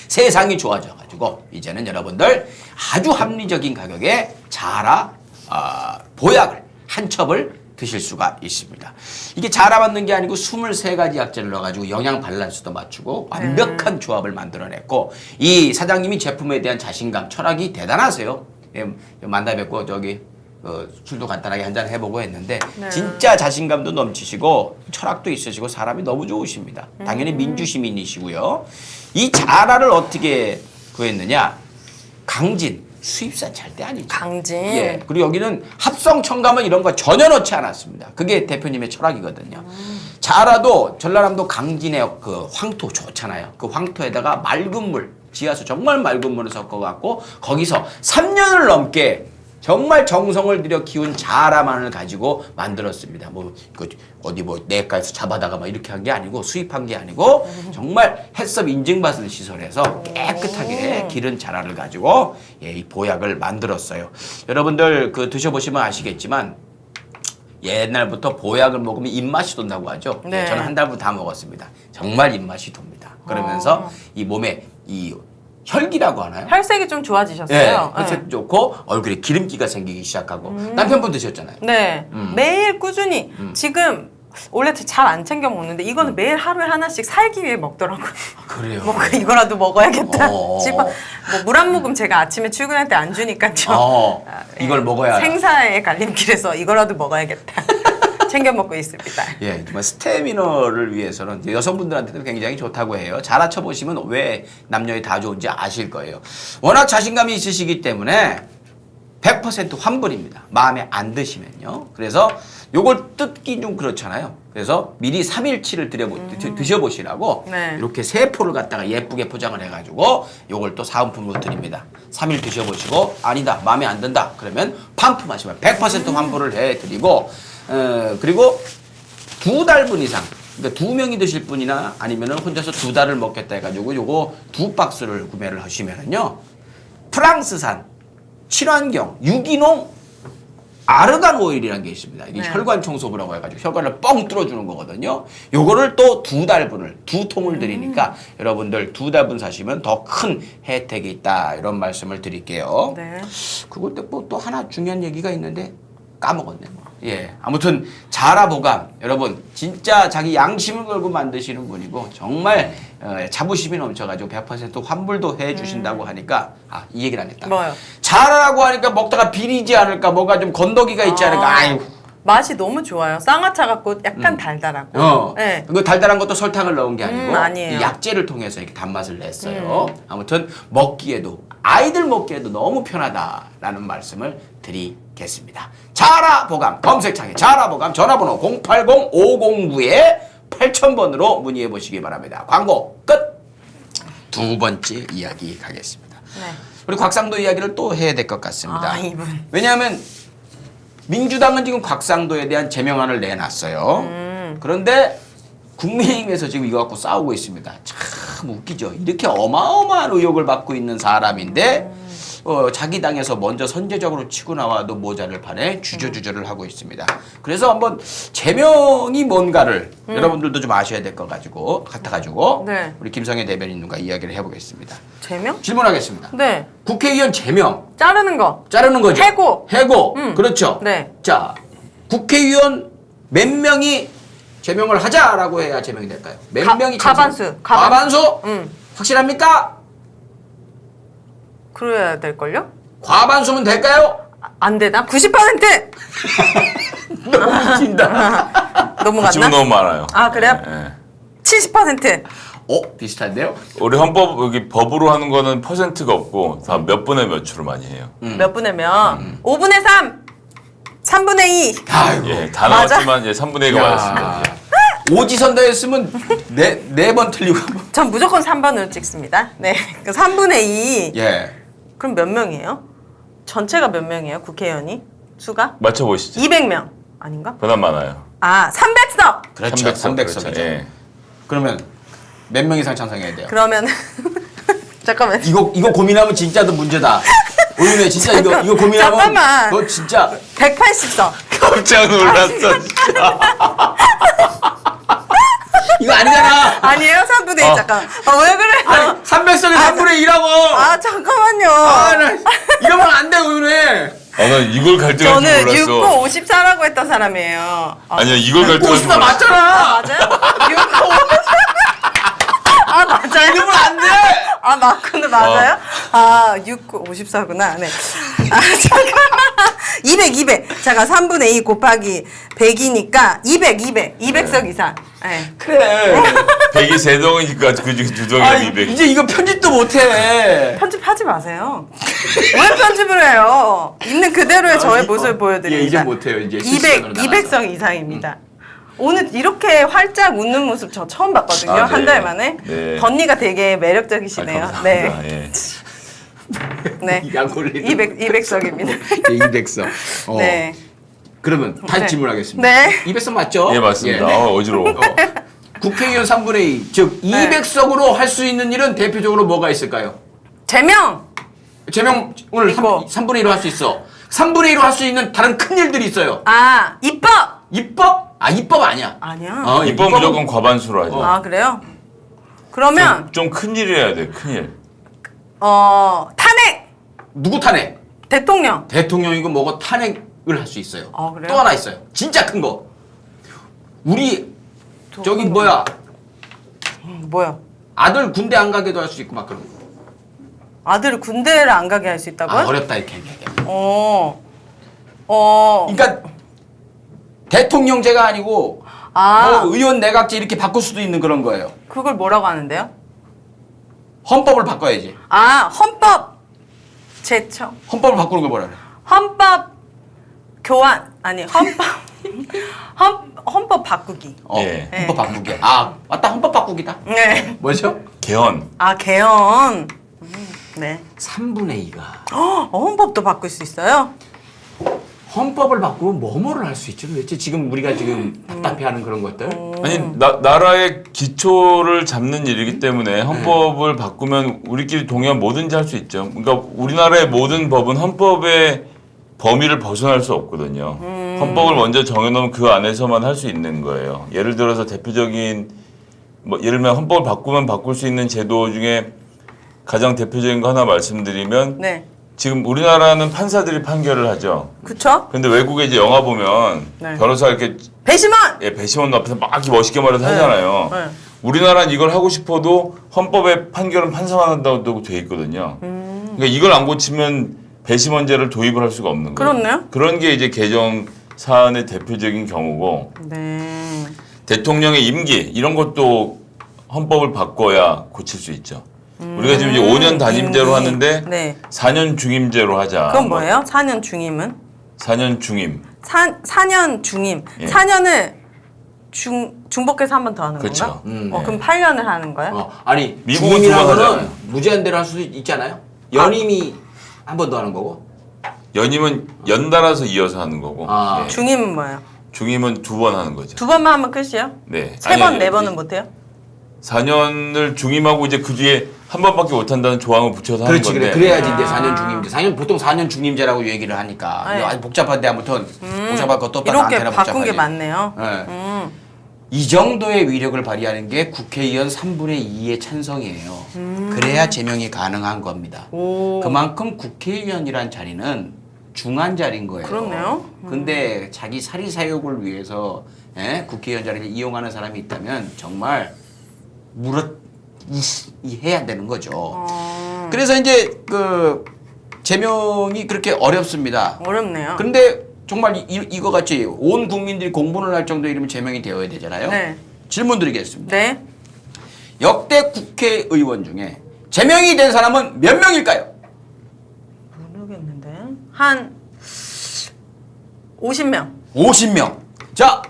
세상이 좋아져가지고 이제는 여러분들 아주 합리적인 가격에 자라 보약을 한 첩을 드실 수가 있습니다. 이게 자라 만든 게 아니고 23가지 약재를 넣어가지고 영양 밸런스도 맞추고 완벽한 조합을 만들어냈고 이 사장님이 제품에 대한 자신감, 철학이 대단하세요. 예, 만나 뵙고 술도 간단하게 한잔 해보고 했는데 네. 진짜 자신감도 넘치시고 철학도 있으시고 사람이 너무 좋으십니다. 당연히 민주시민이시고요. 이 자라를 어떻게 구했느냐? 강진. 수입산 절대 아니죠. 강진. 예. 그리고 여기는 합성 첨가물 이런 거 전혀 넣지 않았습니다. 그게 대표님의 철학이거든요. 자라도 전라남도 강진의 그 황토 좋잖아요. 그 황토에다가 맑은 물, 지하수 정말 맑은 물을 섞어갖고 거기서 3년을 넘게 정말 정성을 들여 키운 자라만을 가지고 만들었습니다. 어디 내과에서 잡아다가 막 이렇게 한 게 아니고 수입한 게 아니고 정말 해썹 인증받은 시설에서 깨끗하게 기른 자라를 가지고 이 보약을 만들었어요. 여러분들 드셔보시면 아시겠지만 옛날부터 보약을 먹으면 입맛이 돈다고 하죠. 네. 저는 한 달부터 다 먹었습니다. 정말 입맛이 돕니다. 그러면서 이 몸에 이 혈기라고 하나요? 혈색이 좀 네, 좋아지셨어요. 혈색 좋고 얼굴에 기름기가 생기기 시작하고 남편분 드셨잖아요. 네. 매일 꾸준히 지금 원래 잘 안 챙겨 먹는데 이거는 매일 하루에 하나씩 살기 위해 먹더라고요. 그래요. 뭐 이거라도 먹어야겠다 어. 싶어. 뭐 물 한 모금 제가 아침에 출근할 때 안 주니까요. 이걸 먹어야 알아. 생사의 갈림길에서 이거라도 먹어야겠다. 챙겨 먹고 있습니다. 예, 정말 스태미너를 위해서는 여성분들한테도 굉장히 좋다고 해요. 잘 맞춰보시면 왜 남녀에 다 좋은지 아실 거예요. 워낙 자신감이 있으시기 때문에 100% 환불입니다. 마음에 안 드시면요. 그래서 요걸 뜯기 좀 그렇잖아요. 그래서 미리 3일치를 드셔보시라고 네. 이렇게 세 포를 갖다가 예쁘게 포장을 해가지고 요걸 또 사은품으로 드립니다. 3일 드셔보시고 아니다 마음에 안 든다 그러면 반품하시면 100% 환불을 해드리고 그리고 2달분 이상 그러니까 2명이 드실 분이나 아니면은 혼자서 2달을 먹겠다 해가지고 요거 2박스를 구매를 하시면은요 프랑스산 친환경 유기농 아르간 오일이라는 게 있습니다. 이게 네. 혈관 청소부라고 해가지고 혈관을 뻥 뚫어주는 거거든요. 요거를 또 2달분을 2통을 드리니까 여러분들 2달분 사시면 더 큰 혜택이 있다 이런 말씀을 드릴게요. 네. 그것도 또 하나 중요한 얘기가 있는데 까먹었네. 예, 아무튼 자라보감 여러분 진짜 자기 양심을 걸고 만드시는 분이고 정말 자부심이 넘쳐가지고 100% 환불도 해주신다고 하니까 이 얘기를 안 했다. 뭐요? 자라라고 하니까 먹다가 비리지 않을까 뭐가 좀 건더기가 있지 않을까. 아유. 맛이 너무 좋아요. 쌍화차 같고 약간 달달하고. 네. 그 달달한 것도 설탕을 넣은 게 아니고 아니에요. 이 약재를 통해서 이렇게 단맛을 냈어요. 아무튼 먹기에도 아이들 먹기에도 너무 편하다라는 말씀을 드리겠습니다. 자라보감 검색창에 자라보감 전화번호 080-509-8000번으로 문의해 보시기 바랍니다. 광고 끝. 두 번째 이야기 가겠습니다. 네. 우리 곽상도 이야기를 또 해야 될 것 같습니다. 이분. 왜냐하면 민주당은 지금 곽상도에 대한 제명안을 내놨어요. 그런데 국민의힘에서 지금 이거 갖고 싸우고 있습니다. 참 웃기죠. 이렇게 어마어마한 의혹을 받고 있는 사람인데 자기 당에서 먼저 선제적으로 치고 나와도 모자를 판에 주저주저를 하고 있습니다. 그래서 한번 제명이 뭔가를 여러분들도 좀 아셔야 될 것 같아가지고 네. 우리 김성애 대변인과 이야기를 해보겠습니다. 제명? 질문하겠습니다. 네. 국회의원 제명 자르는 거. 자르는 거죠. 해고. 해고. 그렇죠. 네. 자, 국회의원 몇 명이 제명을 하자라고 해야 제명이 될까요? 몇 명이 과반수. 과반수? 확실합니까? 그래야 될걸요? 과반수면 될까요? 안 되나? 90%! 너무 웃긴다. 너무 지금 많나? 너무 많아요. 아, 그래요? 예. 70%! 비슷한데요? 우리 헌법 여기 법으로 하는 거는 퍼센트가 없고 다 몇 분의 몇으로 많이 해요. 몇 분의 몇? 5분의 3! 3분의 2! 아이고. 예, 다 맞아? 나왔지만 3분의 2가 야. 맞았습니다. 예. 오지선다였으면 네 번 틀리고. 전 무조건 3번으로 찍습니다. 네. 그 3분의 2. 예. 그럼 몇 명이에요? 전체가 몇 명이에요? 국회의원이? 수가? 맞춰보시죠. 200명. 아닌가? 보다 많아요. 아, 300석! 그렇죠. 300석이죠. 그렇죠. 예. 그러면 몇 명 이상 찬성해야 돼요? 그러면 잠깐만. 이거 고민하면 진짜 더 문제다. 오윤혜 진짜 이거 고민하면 잠깐만. 너 진짜 180석. 깜짝 놀랐어. 이거 아니잖아. 아니에요? 3분의 1 잠깐. 왜 그래요? 아니 300석에 3분의 2라고. 아, 잠깐만요. 나 이러면 안 돼, 오윤혜. 난 이걸 갈등할 줄 저는 몰랐어. 6고 54라고 했던 사람이에요. 아니야, 이걸 갈등할 줄 54 몰랐어. 맞잖아. 맞아요? 6고 54. 아, 맞아요? 이러면 안 돼. 아, 맞구나, 맞아요? 아, 6고 54구나. 네. 아, 잠깐. 200. 잠깐, 3분의 2 곱하기 100이니까 200석 이상. 네. 그래. 100이 3덩이니까 그 중에 2덩이가 200. 이제 이거 편집도 못해. 편집하지 마세요. 왜 편집을 해요? 있는 그대로의 저의 모습을 보여드립니다. 예, 이제 못해요. 이제 200석 이상입니다. 오늘 이렇게 활짝 웃는 모습 저 처음 봤거든요. 아, 네. 한 달 만에. 네. 덧니가 되게 매력적이시네요. 감사합니다. 네. 예. 네. 양골리 200석입니다. 200석. 네. 그러면 다시 네. 질문하겠습니다. 네. 200석 맞죠? 예, 맞습니다. 예. 어지러워. 국회의원 3분의 2, 즉 네. 200석으로 할 수 있는 일은 대표적으로 뭐가 있을까요? 제명! 제명을 있고. 3분의 1로 할 수 있어. 3분의 1로 할 수 있는 다른 큰 일들이 있어요. 아, 입법. 입법? 아, 입법 아니야. 아니야. 이번 무조건 과반수로 하죠. 아, 그래요? 그러면 좀 큰일 해야 돼, 큰일. 탄핵. 누구 탄핵? 대통령. 대통령이고 뭐고 탄핵을 할 수 있어요. 아, 그래요? 또 하나 있어요. 진짜 큰 거. 우리 저기 뭐야 뭐야? 아들 군대 안 가게도 할 수 있고 막 그런 거. 아들을 군대를 안 가게 할 수 있다고요? 아, 어렵다 이렇게 얘기하기. 그러니까 그러니까 대통령제가 아니고 뭐 의원 내각제 이렇게 바꿀 수도 있는 그런 거예요. 그걸 뭐라고 하는데요? 헌법을 바꿔야지. 아, 헌법 제청. 헌법을 바꾸는 걸 뭐라 그래? 헌법 교환 아니 헌법 바꾸기. 예. 헌법 바꾸기. 아, 맞다. 헌법 바꾸기다. 네. 뭐죠? 개헌. 아, 개헌. 네. 3분의 2가 헌법도 바꿀 수 있어요? 헌법을 바꾸면 뭐뭐를 할 수 있죠? 도대체 지금 우리가 지금 답답해하는 그런 것들. 아니 나라의 기초를 잡는 일이기 때문에 헌법을 바꾸면 우리끼리 동의하면 뭐든지 할 수 있죠. 그러니까 우리나라의 모든 법은 헌법의 범위를 벗어날 수 없거든요. 헌법을 먼저 정해놓으면 그 안에서만 할 수 있는 거예요. 예를 들어서 대표적인 뭐 예를 들면 헌법을 바꾸면 바꿀 수 있는 제도 중에 가장 대표적인 거 하나 말씀드리면 네. 지금 우리나라는 판사들이 판결을 하죠. 그쵸? 근데 외국에 이제 영화 보면 네. 변호사 이렇게 배심원! 배심원 앞에서 막 이렇게 멋있게 말해서 하잖아요. 네. 우리나라는 이걸 하고 싶어도 헌법에 판결은 판사만 한다고 돼 있거든요. 그러니까 이걸 안 고치면 배심원제를 도입을 할 수가 없는 거예요. 그렇네요. 그런 게 이제 개정 사안의 대표적인 경우고 네. 대통령의 임기 이런 것도 헌법을 바꿔야 고칠 수 있죠. 우리가 지금 이제 5년 단임제로 임기. 하는데 네. 4년 중임제로 하자. 그건 뭐예요? 4년 중임은? 4년 중임. 4년 중임. 예. 4년을 중복해서 한 번 더 하는 그쵸. 건가? 그럼 8년을 하는 거예요? 아니 미국은 중임이라는 두번 거는 하잖아요. 무제한대로 할 수 있잖아요. 연임이 한 번 더 하는 거고. 연임은 연달아서 이어서 하는 거고. 아. 예. 중임은 뭐예요? 중임은 2번 하는 거죠. 2번만 하면 끝이에요? 네. 3번, 4번은 못해요? 4년을 중임하고 이제 그 뒤에 한 번밖에 못 한다는 조항을 붙여서 하는 그렇지, 건데. 그래. 그래야지 이제 4년 중임제. 4년 보통 4년 중임제라고 얘기를 하니까. 네. 아주 복잡한데 아무튼 복잡할 것도 없다. 이렇게 나한테나 바꾼 게 복잡하지. 많네요. 네. 이 정도의 위력을 발휘하는 게 국회의원 3분의 2의 찬성이에요. 그래야 제명이 가능한 겁니다. 오. 그만큼 국회의원이란 자리는 중한 자리인 거예요. 그렇네요. 근데 자기 사리사욕을 위해서 국회의원 자리를 이용하는 사람이 있다면 정말 해야 되는 거죠. 그래서 이제 그 제명이 그렇게 어렵습니다. 어렵네요. 근데 정말 이거 같이 온 국민들이 공분을 할 정도 이러면 제명이 되어야 되잖아요. 네. 질문 드리겠습니다. 네. 역대 국회의원 중에 제명이 된 사람은 몇 명일까요? 모르겠는데. 한 50명. 50명. 자,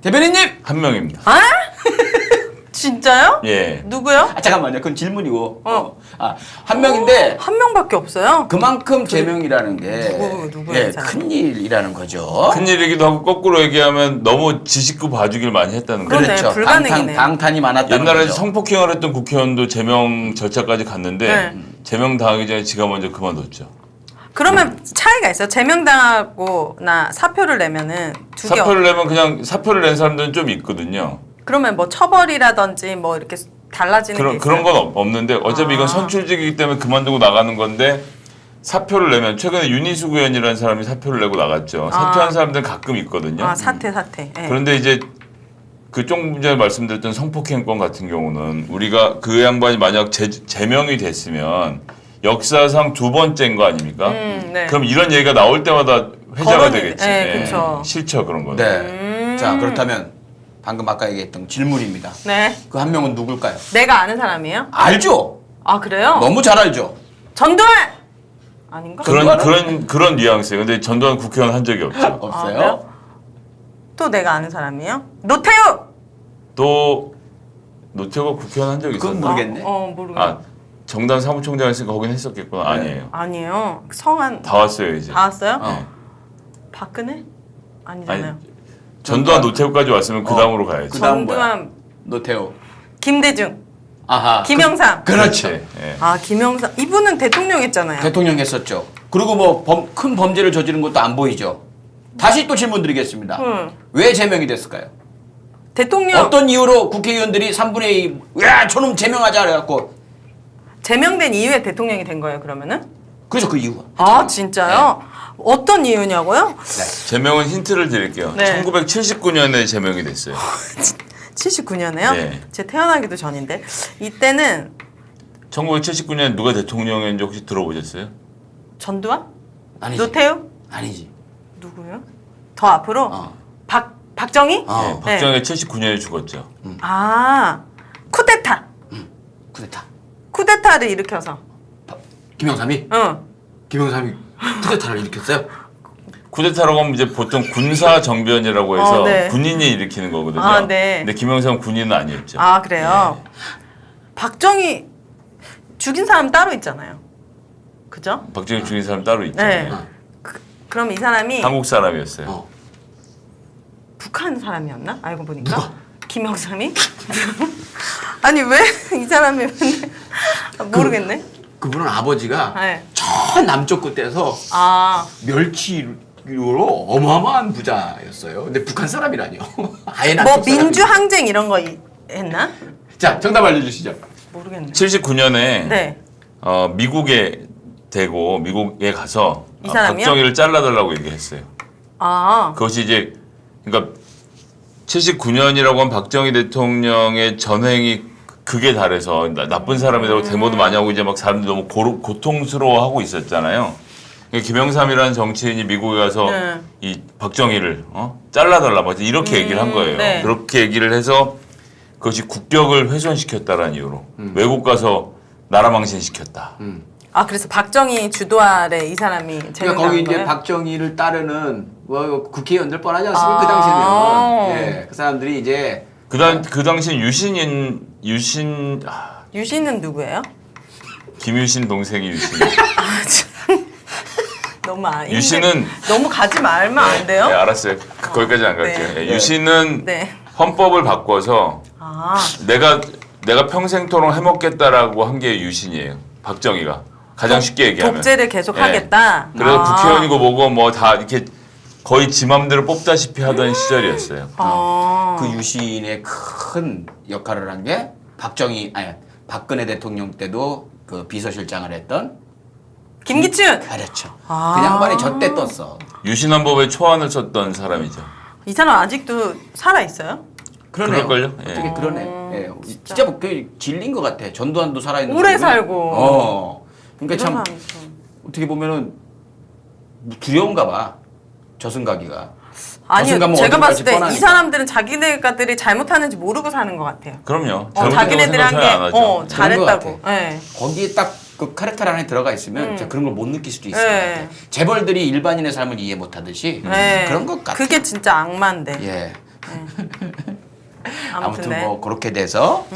대변인님. 한 명입니다. 아? 진짜요? 예. 누구요? 아, 잠깐만요. 그건 질문이고. 한 명인데 한 명밖에 없어요? 그만큼 제명이라는 게 누구예요, 이 사람? 큰일이라는 거죠. 큰일이기도 하고 거꾸로 얘기하면 너무 지식구 봐주길 많이 했다는 거예요. 그러네, 불가능이네. 방탄이 많았다는 옛날에 거죠. 성폭행을 했던 국회의원도 제명 절차까지 갔는데 네. 제명 당하기 전에 지가 먼저 그만뒀죠. 그러면 차이가 있어요? 제명당하고나 사표를 내면은 두 개. 사표를 내면 그냥 사표를 낸 사람들은 좀 있거든요. 그러면 뭐 처벌이라든지 뭐 이렇게 달라지는 게 있어요? 그런 건 없는데 어차피 이건 선출직이기 때문에 그만두고 나가는 건데 사표를 내면 최근에 윤희숙 의원이라는 사람이 사표를 내고 나갔죠. 사퇴한 사람들은 가끔 있거든요. 아, 사퇴. 예. 그런데 이제 그 조금 전에 말씀드렸던 성폭행건 같은 경우는 우리가 그 양반이 만약 제명이 됐으면 역사상 2번째인 거 아닙니까? 네. 그럼 이런 얘기가 나올 때마다 회자가 거론이- 되겠지. 네, 그쵸. 싫죠 그런 거. 네. 자, 그렇다면 방금 아까 얘기했던 질문입니다. 네. 그 한 명은 누굴까요? 내가 아는 사람이에요? 알죠? 아, 그래요? 너무 잘 알죠? 전두환! 아닌가? 그런 뉘앙스예요. 근데 전두환 국회의원 한 적이 없죠. 없어요? 그래요? 또 내가 아는 사람이에요? 노태우! 또 노태우가 국회의원 한 적이 그건 있었나? 모르겠네. 모르겠네. 아 정당 사무총장 했으니까 거긴 했었겠구나. 아니에요. 아니에요. 성한 다 왔어요 이제. 다 왔어요? 어. 박근혜? 아니잖아요. 아니 전두환 노태우까지 왔으면 그 다음으로 가야지. 그 다음 뭐야? 전두환, 노태우. 김대중, 아하. 김영삼. 그렇지. 예. 아, 김영삼. 이분은 대통령 했잖아요. 대통령 했었죠. 그리고 뭐 큰 범죄를 저지른 것도 안 보이죠. 다시 또 질문 드리겠습니다. 왜 제명이 됐을까요? 대통령 어떤 이유로 국회의원들이 3분의 2, 야, 저놈 제명하자 그래갖고. 제명된 이후에 대통령이 된 거예요, 그러면은? 그래서 그 이유가. 아, 진짜요? 어떤 이유냐고요? 제명은 힌트를 드릴게요. 네. 1979년에 제명이 됐어요. 79년에요? 네. 제 태어나기도 전인데. 이때는 1979년에 누가 대통령인지 혹시 들어보셨어요? 전두환? 아니지. 노태우? 아니지. 누구요? 더 앞으로? 어. 박정희? 네, 박정희가 79년에 죽었죠. 아, 쿠데타. 쿠데타. 쿠데타를 일으켜서. 김영삼이? 응. 김영삼이 쿠데타를 일으켰어요? 쿠데타라고 하면 이제 보통 군사 정변이라고 해서 네. 군인이 일으키는 거거든요. 아, 네. 근데 김영삼은 군인은 아니었죠. 아, 그래요? 네. 박정희 죽인 사람 따로 있잖아요. 그죠? 박정희 죽인 사람 따로 있잖아요. 네. 그럼 이 사람이 한국 사람이었어요. 어. 북한 사람이었나? 알고 보니까. 누가? 김영삼이? 아니 왜 이 사람이 맨날 모르겠네. 그분은 아버지가 네. 저 남쪽 끝에서 아, 멸치로 어마어마한 부자였어요. 근데 북한 사람이라뇨. 아예 뭐 남쪽 사람이. 민주 항쟁 이런 거 했나? 자, 정답 알려주시죠. 모르겠네. 79년에 네. 미국에 대고 미국에 가서 이 사람이요? 박정희를 잘라달라고 얘기했어요. 아, 그것이 이제 그러니까 79년이라고 한 박정희 대통령의 전횡이 극에 달해서 나쁜 사람이라고 데모도 많이 하고 이제 막 사람들이 너무 고통스러워하고 있었잖아요. 그러니까 김영삼이라는 정치인이 미국에 가서 네. 이 박정희를 잘라달라 막 이렇게 얘기를 한 거예요. 네. 그렇게 얘기를 해서 그것이 국격을 훼손시켰다라는 이유로 외국 가서 나라 망신시켰다. 아 그래서 박정희 주도 아래 이 사람이 그러니까 제명당한 거기 이제 거예요? 박정희를 따르는 뭐 국회의원들 뻔하지 않습니까? 그 아. 당시면. 예, 그 사람들이 이제 그 당시 유신은 유신은 누구예요? 김유신 동생이 유신. 너무 유신은 너무 가지 말면 안 돼요? 네, 알았어요. 거기까지 안 갈게요. 네. 예, 유신은 네. 헌법을 바꿔서 아, 내가 평생토록 해먹겠다라고 한 게 유신이에요. 박정희가 가장 쉽게 얘기하면. 독재를 계속 네. 하겠다. 그래서 아. 국회의원이고 뭐고 뭐 다 이렇게 거의 지 맘대로 뽑다시피 하던 시절이었어요. 아. 그 유신의 큰 역할을 한 게 박근혜 대통령 때도 그 비서실장을 했던 김기춘. 그렇죠. 아. 그 양반이 저때 떴어. 유신헌법에 초안을 썼던 사람이죠. 이 사람 아직도 살아 있어요? 그러네요. 그럴걸요? 예. 어떻게 그러네. 예. 진짜 뭐 그 질린 것 같아. 전두환도 살아있는 오래 거고. 살고. 그러니까 참 이런 사람이 좀. 어떻게 보면은 두려운가 봐. 저승가기가. 아니요, 저승가면 제가 봤을 어디까지 때 이 뻔하니까. 사람들은 잘못하는지 모르고 사는 것 같아요. 그럼요. 자기네들이 한 생각 안 하죠. 게 그런 것 잘했다고. 같아. 예. 거기에 딱 그 카레탈 안에 들어가 있으면 진짜 그런 걸 못 느낄 수도 있을 네. 것 같아. 재벌들이 일반인의 삶을 이해 못하듯이 예. 그런 것 같아. 그게 진짜 악마인데. 예. 아무튼 아무튼 네. 뭐 그렇게 돼서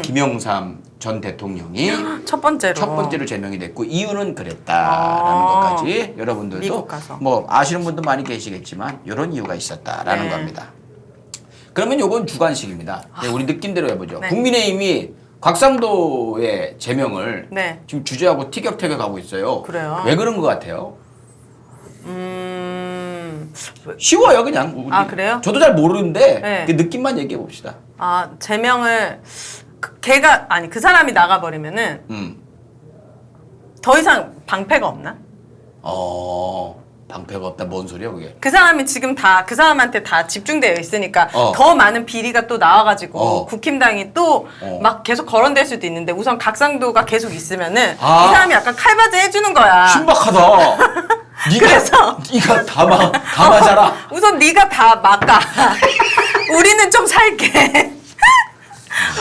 김영삼 전 대통령이 첫 번째로. 첫 번째로 제명이 됐고 이유는 그랬다라는 아. 것까지 여러분들도 미국 가서. 뭐 아시는 분도 많이 계시겠지만 이런 이유가 있었다라는 네. 겁니다. 그러면 요건 주관식입니다. 네, 우리 느낌대로 해보죠. 네. 국민의힘이 곽상도의 제명을 네. 지금 주저하고 티격태격하고 있어요. 그래요? 왜 그런 것 같아요? 쉬워요 그냥. 우리. 아, 그래요? 저도 잘 모르는데 네. 그 느낌만 얘기해 봅시다. 아, 제명을 그 사람이 나가버리면은 더 이상 방패가 없나? 방패가 없다 뭔 소리야 그게? 그 사람이 지금 그 사람한테 다 집중되어 있으니까 어. 더 많은 비리가 또 나와가지고 어. 국힘당이 또 막 어. 계속 거론될 수도 있는데 우선 각상도가 계속 있으면은 아. 이 사람이 약간 칼바지 해주는 거야. 신박하다. 그래서 네가 다 맞아라. 우선 네가 다 막아. 우리는 좀 살게.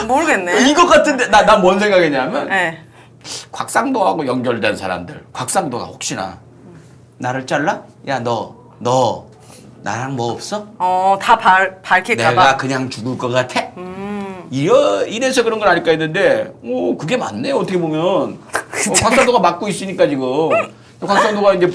모르겠네. 이것 같은데 나 뭔 생각했냐면 네. 곽상도하고 연결된 사람들. 곽상도가 혹시나 나를 잘라? 야 너 나랑 뭐 없어? 다 밝힐까봐. 내가 그냥 죽을 것 같아? 이래서 그런 걸 아닐까 했는데 그게 맞네 어떻게 보면 곽상도가 맡고 있으니까 지금 곽상도가 이제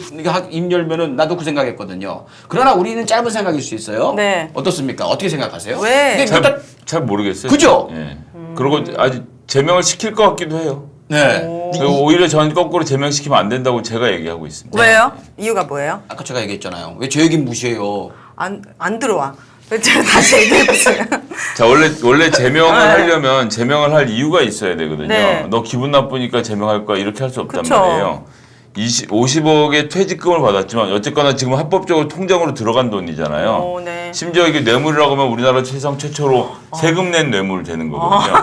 입 열면은 나도 그 생각했거든요. 그러나 우리는 짧은 생각일 수 있어요. 네. 어떻습니까? 어떻게 생각하세요? 왜? 근데 일단 잘 모르겠어요. 그죠? 예. 그리고 아직 제명을 시킬 것 같기도 해요. 네. 그리고 오히려 전 거꾸로 제명시키면 안 된다고 제가 얘기하고 있습니다. 왜요? 이유가 뭐예요? 아까 제가 얘기했잖아요. 왜 제 얘기 무시해요? 안 들어와. 제가 다시 얘기해보세요. 자 원래 제명을 하려면 제명을 할 이유가 있어야 되거든요. 네. 너 기분 나쁘니까 제명할 거야 이렇게 할 수 없단 그쵸. 말이에요. 50억의 퇴직금을 받았지만 어쨌거나 지금 합법적으로 통장으로 들어간 돈이잖아요. 오, 네. 심지어 이게 뇌물이라고 하면 우리나라 세상 최초로 세금 낸 뇌물 되는 거거든요.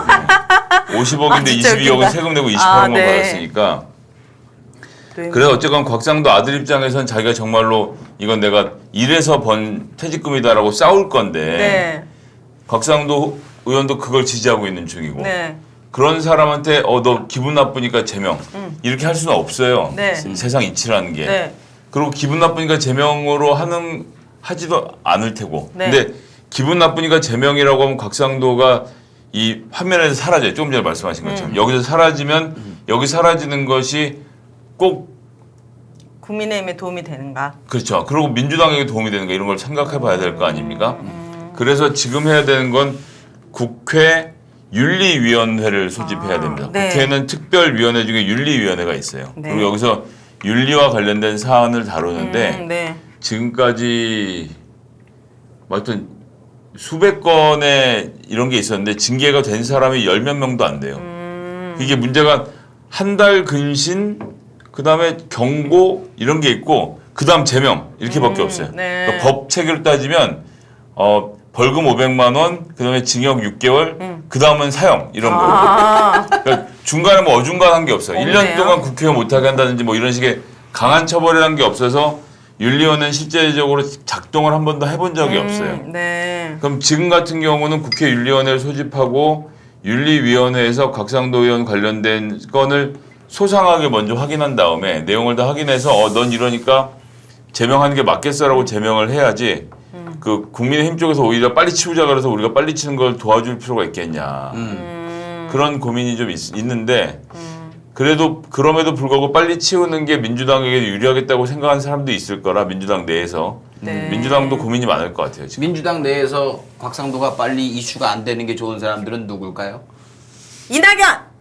50억인데 진짜 22억은 웃긴다. 세금 내고 28억만 네. 받았으니까. 네. 그래서 어쨌건 곽상도 아들 입장에선 자기가 정말로 이건 내가 일해서 번 퇴직금이다라고 싸울 건데 네. 곽상도 의원도 그걸 지지하고 있는 중이고 네. 그런 사람한테 너 기분 나쁘니까 제명 이렇게 할 수는 없어요. 네. 세상 이치라는 게. 네. 그리고 기분 나쁘니까 제명으로 하지도 않을 테고. 네. 근데 기분 나쁘니까 제명이라고 하면 곽상도가 이 화면에서 사라져요. 조금 전에 말씀하신 것처럼 여기서 사라지면 여기 사라지는 것이 꼭 국민의힘에 도움이 되는가? 그렇죠. 그리고 민주당에게 도움이 되는가 이런 걸 생각해 봐야 될 거 아닙니까? 그래서 지금 해야 되는 건 국회 윤리위원회를 소집해야 됩니다. 네. 국회는 특별위원회 중에 윤리위원회가 있어요. 네. 그리고 여기서 윤리와 관련된 사안을 다루는데 네. 지금까지 하여튼 수백 건의 이런 게 있었는데 징계가 된 사람이 10몇 명도 안 돼요. 이게 문제가 한 달 근신 그다음에 경고 이런 게 있고 그다음 제명 이렇게밖에 없어요. 네. 그러니까 법 체계로 따지면 벌금 500만 원, 그다음에 징역 6개월, 그다음은 사형 이런 거. 그러니까 중간에 뭐 어중간한 게 없어요. 1년 동안 국회가 못하게 한다든지 뭐 이런 식의 강한 처벌이라는 게 없어서 윤리위원회는 실제적으로 작동을 한 번도 해본 적이 없어요. 네. 그럼 지금 같은 경우는 국회 윤리위원회를 소집하고 윤리위원회에서 곽상도 의원 관련된 건을 소상하게 먼저 확인한 다음에 내용을 다 확인해서 넌 이러니까 제명하는 게 맞겠어라고 제명을 해야지 그 국민의힘 쪽에서 오히려 빨리 치우자 그래서 우리가 빨리 치는 걸 도와줄 필요가 있겠냐 그런 고민이 좀 있는데 그래도 그럼에도 불구하고 빨리 치우는 게 민주당에게 유리하겠다고 생각하는 사람도 있을 거라 민주당 내에서 네. 민주당도 고민이 많을 것 같아요. 지금. 민주당 내에서 곽상도가 빨리 이슈가 안 되는 게 좋은 사람들은 누굴까요? 이낙연!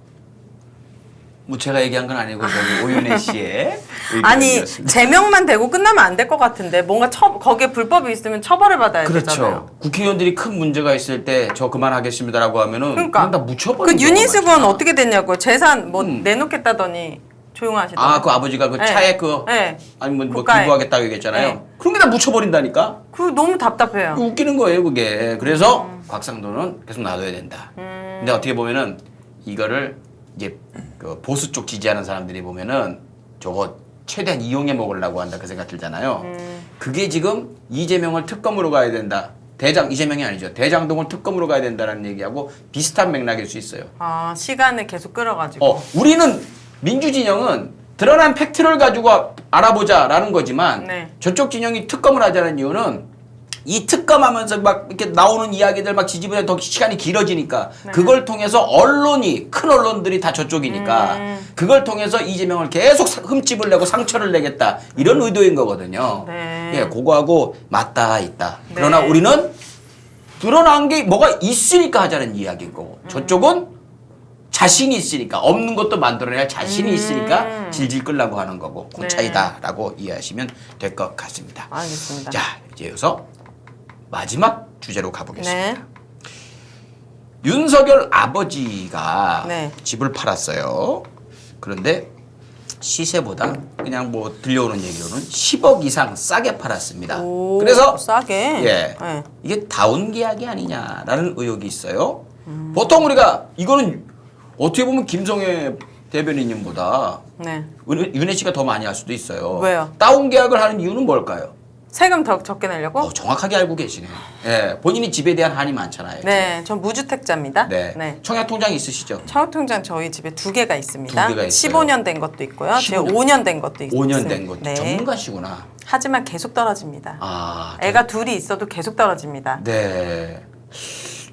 뭐 제가 얘기한 건 아니고 저기 오윤혜 씨의 아니 의견이었습니다. 제명만 되고 끝나면 안 될 것 같은데 뭔가 거기에 불법이 있으면 처벌을 받아야 되잖아요. 그렇죠. 국회의원들이 큰 문제가 있을 때 저 그만하겠습니다라고 하면은 그러니까 그냥 다 묻혀버리는 그 유니스 경우가 건 많잖아. 어떻게 됐냐고요? 재산 뭐 내놓겠다더니 조용하시더라고요. 그 아버지가 그 네. 차에 그 네. 아니면 뭐 국가에. 기부하겠다고 얘기했잖아요. 네. 그런 게 다 묻혀버린다니까. 그 너무 답답해요. 웃기는 거예요 그게. 그래서 곽상도는 계속 놔둬야 된다. 근데 어떻게 보면은 이거를 이제 그 보수 쪽 지지하는 사람들이 보면은 저거 최대한 이용해 먹으려고 한다 그 생각 들잖아요. 그게 지금 이재명을 특검으로 가야 된다. 이재명이 아니죠. 대장동을 특검으로 가야 된다라는 얘기하고 비슷한 맥락일 수 있어요. 아 시간을 계속 끌어가지고. 우리는 민주진영은 드러난 팩트를 가지고 알아보자라는 거지만 네. 저쪽 진영이 특검을 하자는 이유는 이 특검하면서 막 이렇게 나오는 이야기들 막 지지부에 더 시간이 길어지니까 그걸 통해서 큰 언론들이 다 저쪽이니까 그걸 통해서 이재명을 계속 흠집을 내고 상처를 내겠다 이런 의도인 거거든요. 네. 예, 그거하고 맞닿아 있다. 네. 그러나 우리는 드러난 게 뭐가 있으니까 하자는 이야기인 거고 저쪽은 자신이 있으니까 없는 것도 만들어낼 자신이 있으니까 질질 끌라고 하는 거고 그 네. 차이다라고 이해하시면 될 것 같습니다. 알겠습니다. 자 이제 여기서 마지막 주제로 가보겠습니다. 네. 윤석열 아버지가 네. 집을 팔았어요. 그런데 시세보다 그냥 뭐 들려오는 얘기로는 10억 이상 싸게 팔았습니다. 오, 그래서 싸게. 예, 네. 이게 다운 계약이 아니냐라는 의혹이 있어요. 보통 우리가 이거는 어떻게 보면 김성애 대변인님보다 네. 윤혜 씨가 더 많이 할 수도 있어요. 왜요? 다운 계약을 하는 이유는 뭘까요? 세금 더 적게 내려고? 정확하게 알고 계시네요. 예, 본인이 집에 대한 한이 많잖아요. 네, 전 무주택자입니다. 네. 청약통장 있으시죠? 청약통장 저희 집에 2개가 있습니다. 2개가 있어요. 15년 된 것도 있고요. 제가 5년 된 것도 있습니다. 5년 된 것도 네. 전문가시구나. 하지만 계속 떨어집니다. 아, 애가 둘이 있어도 계속 떨어집니다. 네.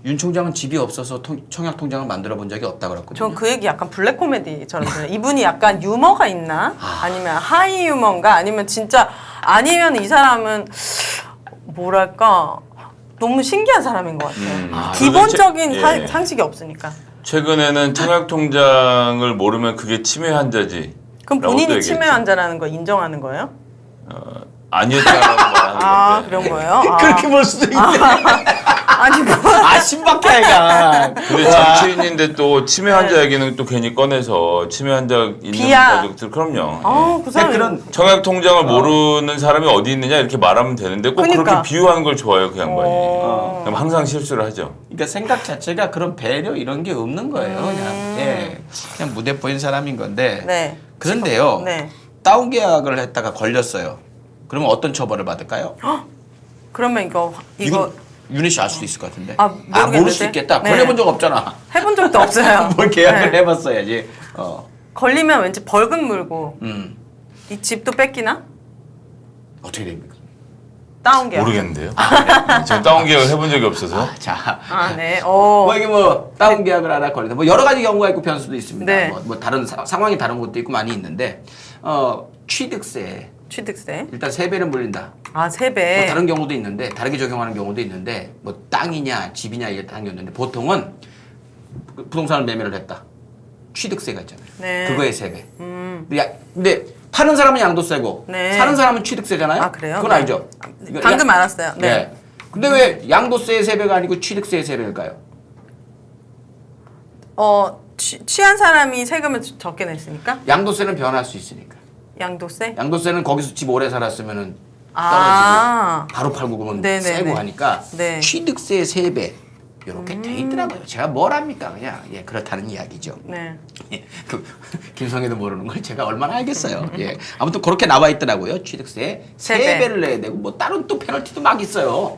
윤 총장은 집이 없어서 청약통장을 만들어 본 적이 없다 그랬거든요. 전 그 얘기 약간 블랙 코미디처럼 들어요. 이분이 약간 유머가 있나? 아니면 하이 유머인가? 아니면 진짜 아니면 이 사람은 뭐랄까 너무 신기한 사람인 것 같아요. 아, 기본적인 그래도 예. 상식이 없으니까. 최근에는 청약통장을 모르면 그게 치매 환자지. 그럼 라고 또 본인이 얘기했죠. 치매 환자라는 거 인정하는 거예요? 아니었다라고 말하는 아 건데. 그런 거예요? 아. 그렇게 볼 수도 있네. 아니 뭐. 아, 신박해, 애가. 근데 정치인인데 또 치매 환자 얘기는 또 괜히 꺼내서 치매 환자 있는 비하. 가족들 그럼요. 아, 그 사람 그런 청약 통장을 모르는 사람이 어디 있느냐 이렇게 말하면 되는데 꼭 그러니까. 그렇게 비유하는 걸 좋아해요 그 양반이. 어. 그럼 항상 실수를 하죠. 그러니까 생각 자체가 그런 배려 이런 게 없는 거예요. 그냥 무대 보인 사람인 건데. 네. 그런데요. 네. 다운 계약을 했다가 걸렸어요. 그러면 어떤 처벌을 받을까요? 그러면 이거 이거 윤희 씨 알 수도 있을 것 같은데. 아, 모를 수 모르겠는데? 있겠다. 네. 걸려본 적 없잖아. 해본 적도 없어요. 뭘 계약을 네. 해봤어야지. 걸리면 왠지 벌금 물고 음. 이 집도 뺏기나? 어떻게 됩니까? 다운 계약. 모르겠는데요. 전 다운 계약을 해본 적이 없어서. 자. 아 네. 어. 뭐 이게 뭐 다운 계약을 하다 걸리다 뭐 여러 가지 경우가 있고 변수도 있습니다. 네. 뭐 다른 상황이 다른 것도 있고 많이 있는데 취득세 취득세. 일단 3배는 물린다. 아 3배. 뭐 다른 경우도 있는데 다르게 적용하는 경우도 있는데 뭐 땅이냐 집이냐 이게 다른 게 있는데 보통은 부동산을 매매를 했다. 취득세가 있잖아요. 네. 그거의 3배. 근데 파는 사람은 양도세고 네. 사는 사람은 취득세잖아요. 아, 그래요? 그건 네. 알죠? 방금 알았어요. 네. 근데 왜 양도세의 3배가 아니고 취득세의 3배일까요? 취한 사람이 세금을 적게 냈으니까 양도세는 변할 수 있으니까. 양도세. 양도세는 거기서 집 오래 살았으면은 아. 떨어지고 바로 팔고 그러면 네네네. 세고 하니까 네. 취득세의 3배 이렇게 돼 있더라고요. 제가 뭘 합니까? 그냥 그렇다는 이야기죠. 네. 김성애도 모르는 걸 제가 얼마나 알겠어요. 아무튼 그렇게 나와 있더라고요. 취득세 세 배. 3배를 내야 되고 뭐 다른 또 페널티도 막 있어요.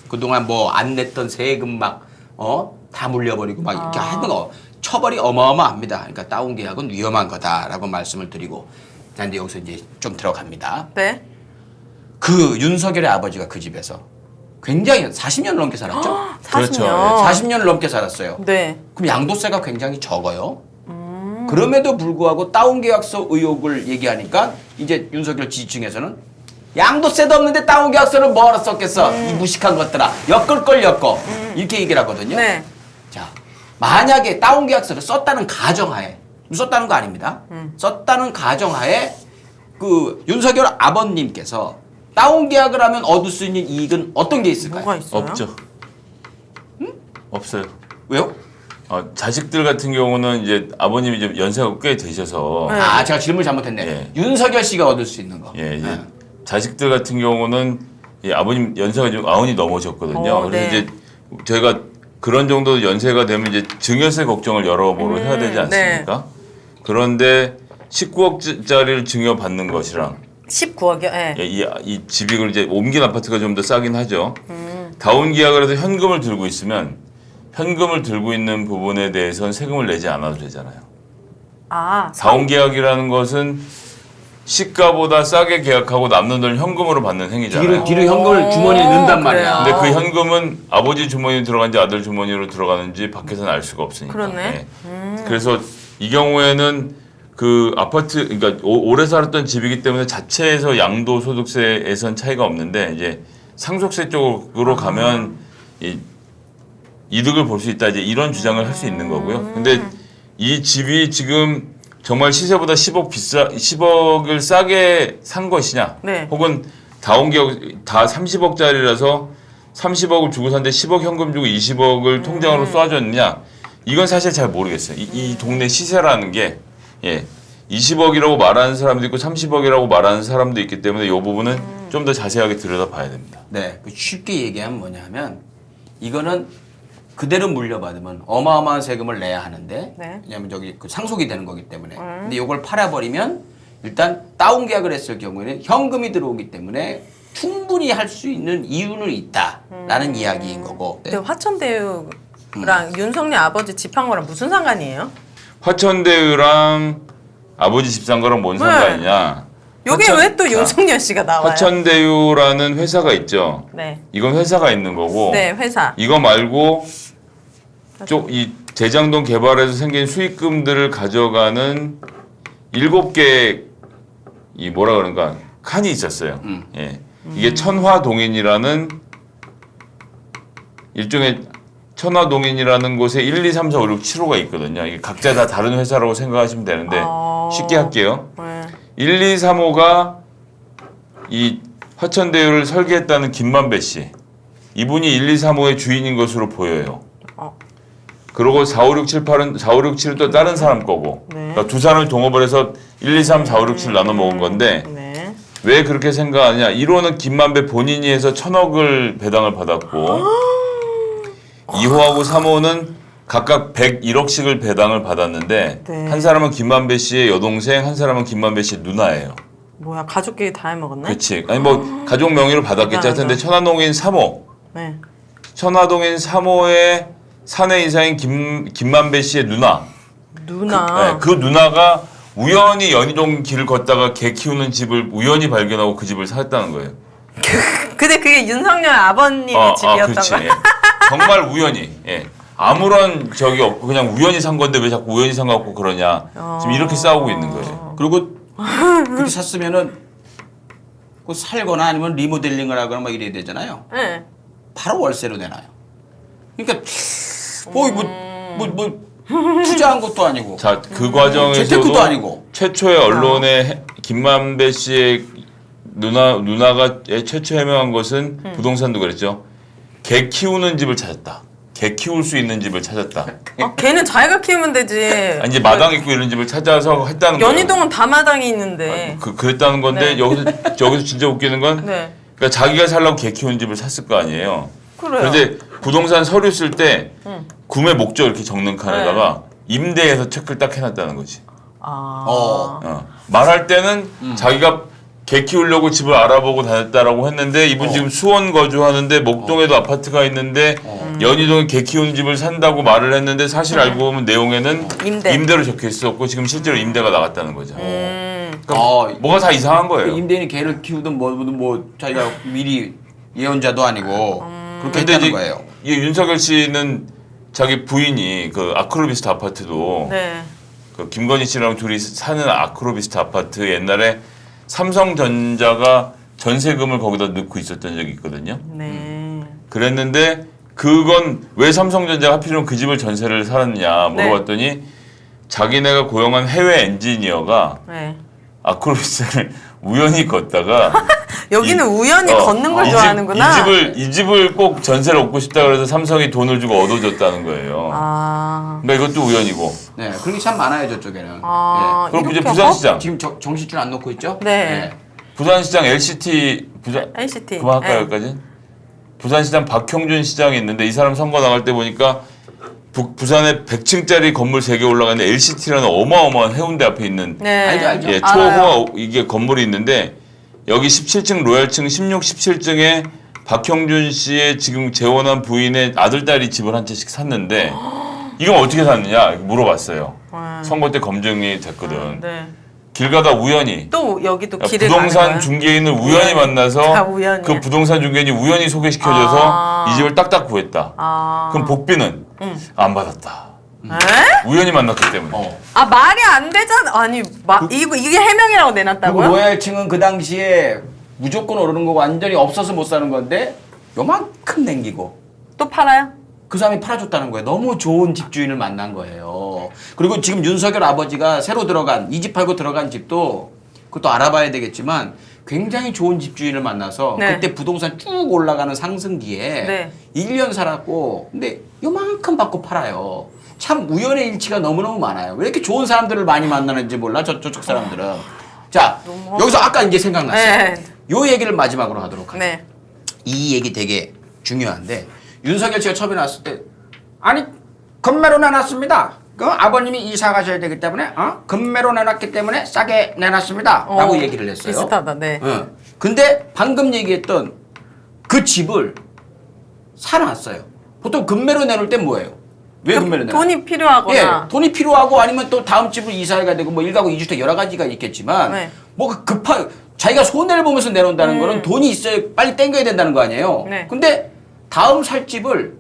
그동안 뭐 안 냈던 세금 막 다 물려버리고 막 이렇게 하는 거 처벌이 어마어마합니다. 그러니까 다운 계약은 위험한 거다라고 말씀을 드리고 자 이제 여기서 이제 좀 들어갑니다. 네. 그 윤석열의 아버지가 그 집에서 굉장히 40년을 넘게 살았죠. 40년. 그렇죠. 40년을 넘게 살았어요. 네. 그럼 양도세가 굉장히 적어요. 그럼에도 불구하고 다운 계약서 의혹을 얘기하니까 이제 윤석열 지지층에서는 양도세도 없는데 다운 계약서를 뭐하러 썼겠어? 이 무식한 것들아. 엮을 걸 엮어. 이렇게 얘기를 하거든요. 네. 자, 만약에 다운 계약서를 썼다는 가정하에 썼다는 거 아닙니다. 썼다는 가정하에 그 윤석열 아버님께서 다운 계약을 하면 얻을 수 있는 이익은 어떤 게 있을까요? 뭐가 있어요? 없죠. 없어요. 왜요? 자식들 같은 경우는 이제 아버님이 좀 연세가 꽤 되셔서 네. 아, 제가 질문 잘못했네. 예. 윤석열 씨가 얻을 수 있는 거. 예, 이제 네. 자식들 같은 경우는 아버님 연세가 좀 90이 넘으셨거든요. 그래서 네. 이제 저희가 그런 정도 연세가 되면 이제 증여세 걱정을 여러모로 해야 되지 않습니까? 그런데 19억짜리를 증여받는 것이랑 19억이요. 네. 이 집이 이제 옮긴 아파트가 좀 더 싸긴 하죠. 다운 계약을 해서 현금을 들고 있으면 현금을 들고 있는 부분에 대해서는 세금을 내지 않아도 되잖아요. 아, 다운 계약이라는 것은 시가보다 싸게 계약하고 남는 돈을 현금으로 받는 행위잖아요. 뒤로 현금을 주머니에 넣는단 말이야. 그래요. 근데 그 현금은 아버지 주머니에 들어간지 아들 주머니로 들어가는지 밖에서는 알 수가 없으니까. 그러네. 그래서 이 경우에는 그 아파트, 그러니까 오래 살았던 집이기 때문에 자체에서 양도소득세에선 차이가 없는데 이제 상속세 쪽으로 가면 이득을 볼 수 있다, 이제 이런 주장을 할 수 있는 거고요. 근데 이 집이 지금 정말 시세보다 10억을 싸게 산 것이냐, 네. 혹은 다운 계약 다 30억짜리라서 30억을 주고 샀는데 10억 현금 주고 20억을 통장으로 쏴줬느냐, 이건 사실 잘 모르겠어요. 이 동네 시세라는 게 20억이라고 말하는 사람도 있고 30억이라고 말하는 사람도 있기 때문에 이 부분은 좀 더 자세하게 들여다봐야 됩니다. 네, 쉽게 얘기하면 뭐냐면 이거는 그대로 물려받으면 어마어마한 세금을 내야 하는데 네. 왜냐하면 저기 그 상속이 되는 거기 때문에 근데 이걸 팔아버리면 일단 다운 계약을 했을 경우에는 현금이 들어오기 때문에 충분히 할 수 있는 이유는 있다라는 이야기인 거고 근데 화천대유랑 윤석열 아버지 집 한 거랑 무슨 상관이에요? 화천대유랑 아버지 집 산 거랑 뭔 네. 상관이냐? 여기 왜 또 윤석열 씨가 나와요? 화천대유라는 회사가 있죠. 네. 이건 회사가 있는 거고. 네, 회사. 이거 말고 이 대장동 개발에서 생긴 수익금들을 가져가는 7개 이 뭐라 그런가 칸이 있었어요. 이게 천화동인이라는 일종의 천화동인이라는 곳에 1, 2, 3, 4, 5, 6, 7호가 있거든요. 이게 각자 다 다른 회사라고 생각하시면 되는데 쉽게 할게요. 네. 1, 2, 3호가 이 화천대유를 설계했다는 김만배 씨. 이분이 1, 2, 3호의 주인인 것으로 보여요. 그리고 4, 5, 6, 7, 8은 4, 5, 6, 7은 또 다른 사람 거고. 네. 그러니까 두 사람을 동업을 해서 1, 2, 3, 4, 5, 6, 7 나눠 먹은 건데 네. 왜 그렇게 생각하냐? 1호는 김만배 본인이 해서 1,000억을 배당을 받았고 2호하고 3호는 각각 101억씩을 배당을 받았는데 네. 한 사람은 김만배 씨의 여동생, 한 사람은 김만배 씨의 누나예요. 뭐야 가족끼리 다 해먹었네? 그렇지. 아니 뭐 가족 명의로 받았겠지. 하여튼 근데 천화동인 3호. 네. 천화동인 3호의 사내 이사인 김만배 씨의 누나. 누나. 그 누나가 우연히 연희동 길을 걷다가 개 키우는 집을 우연히 발견하고 그 집을 샀다는 거예요. 근데 그게 윤석열 아버님의 집이었던 그렇지. 거야? 예. 정말 우연히. 예. 아무런 적이 없고 그냥 우연히 산 건데 왜 자꾸 우연히 산 거 갖고 그러냐. 지금 이렇게 싸우고 있는 거예요. 그리고 그렇게 샀으면은 그 살거나 아니면 리모델링을 하거나 막 이래야 되잖아요. 네. 바로 월세로 내놔요. 그러니까 뭐 투자한 것도 아니고. 자, 그 과정에서도 재테크도 아니고. 최초의 언론에 김만배 씨의 누나가 최초 해명한 것은 부동산도 그랬죠. 개 키우는 집을 찾았다. 개 키울 수 있는 집을 찾았다. 걔는 자기가 키우면 되지. 아니, 이제 마당 있고 이런 집을 찾아서 했다는 거예요. 연희동은 다 마당이 있는데. 그랬다는 건데 네. 여기서 진짜 웃기는 건 네. 그러니까 자기가 살려고 개 키우는 집을 샀을 거 아니에요. 그래요. 그런데 부동산 서류 쓸 때 구매 목적 이렇게 적는 칸에다가 임대해서 체크를 딱 해놨다는 거지. 말할 때는 자기가 개 키우려고 집을 알아보고 다녔다라고 했는데 이분 지금 수원 거주하는데 목동에도 아파트가 있는데 연희동에 개 키우는 집을 산다고 말을 했는데 사실 알고 보면 내용에는 임대로 적혀 있었고 지금 실제로 임대가 나갔다는 거죠. 그러니까 뭐가 다 이상한 거예요. 임대인이 개를 키우든 뭐 자기가 미리 예언자도 아니고 그렇게 근데 했다는 이제 거예요. 이 윤석열 씨는 자기 부인이 그 아크로비스타 아파트도 네. 그 김건희 씨랑 둘이 사는 아크로비스타 아파트 옛날에 삼성전자가 전세금을 거기다 넣고 있었던 적이 있거든요. 네. 그랬는데 그건 왜 삼성전자가 하필이면 그 집을 전세를 살았냐 물어봤더니 자기네가 고용한 해외 엔지니어가 네. 아크로비스타를 우연히 걷다가 여기는 우연히 걷는 걸 좋아하는구나. 이 집을 꼭 전세를 얻고 싶다 그래서 삼성이 돈을 주고 얻어줬다는 거예요. 그러니까 이것도 우연이고. 네, 그런 게 참 많아요 저쪽에는. 네. 그럼 이제 이렇게 부산시장. 지금 정신줄 안 놓고 있죠? 네. 부산시장 LCT LCT. 그만할까요 네. 여기까지? 부산시장 박형준 시장이 있는데 이 사람 선거 나갈 때 보니까 부산에 100층짜리 건물 3개 올라가는데 LCT라는 어마어마한 해운대 앞에 있는 네. 알죠. 예, 초호화 이게 건물이 있는데 여기 17층 로얄층 16, 17층에 박형준 씨의 지금 재혼한 부인의 아들 딸이 집을 한 채씩 샀는데 이건 어떻게 샀느냐 물어봤어요. 선거 때 검증이 됐거든. 네. 길 가다 우연히 또 여기도 그러니까 길을 부동산 가는 중개인을 우연히 다 만나서 우연이야. 그 부동산 중개인이 우연히 소개시켜줘서 이 집을 딱딱 구했다. 그럼 복비는 안 받았다. 에? 우연히 만났기 때문에. 말이 안 되잖아. 아니 이게 해명이라고 그리고 내놨다고요? 로얄층은 그 당시에 무조건 오르는 거고 완전히 없어서 못 사는 건데 요만큼 남기고 또 팔아요? 그 사람이 팔아줬다는 거예요. 너무 좋은 집주인을 만난 거예요. 그리고 지금 윤석열 아버지가 새로 들어간 이 집 팔고 들어간 집도 그것도 알아봐야 되겠지만 굉장히 좋은 집주인을 만나서 네. 그때 부동산 쭉 올라가는 상승기에 네. 1년 살았고 근데 요만큼 받고 팔아요. 참 우연의 일치가 너무너무 많아요. 왜 이렇게 좋은 사람들을 많이 만나는지 몰라 저쪽 사람들은. 자 여기서 아까 이제 생각났어요. 네. 요 얘기를 마지막으로 하도록 할게요. 네. 이 얘기 되게 중요한데 윤석열 씨가 처음에 나왔을 때 아니 금매로 내놨습니다. 그 아버님이 이사 가셔야 되기 때문에 금매로 내놨기 때문에 싸게 내놨습니다. 라고 얘기를 했어요. 비슷하다. 네. 근데 방금 얘기했던 그 집을 사놨어요. 보통 금매로 내놓을 땐 뭐예요? 왜 금매로 내놔요? 돈이 필요하거나. 예, 돈이 필요하고 아니면 또 다음 집을 이사해가 되고 뭐 1가구 2주택 여러 가지가 있겠지만 네. 뭐 자기가 손해를 보면서 내놓는다는 거는 돈이 있어야 빨리 땡겨야 된다는 거 아니에요. 네. 근데 다음 살 집을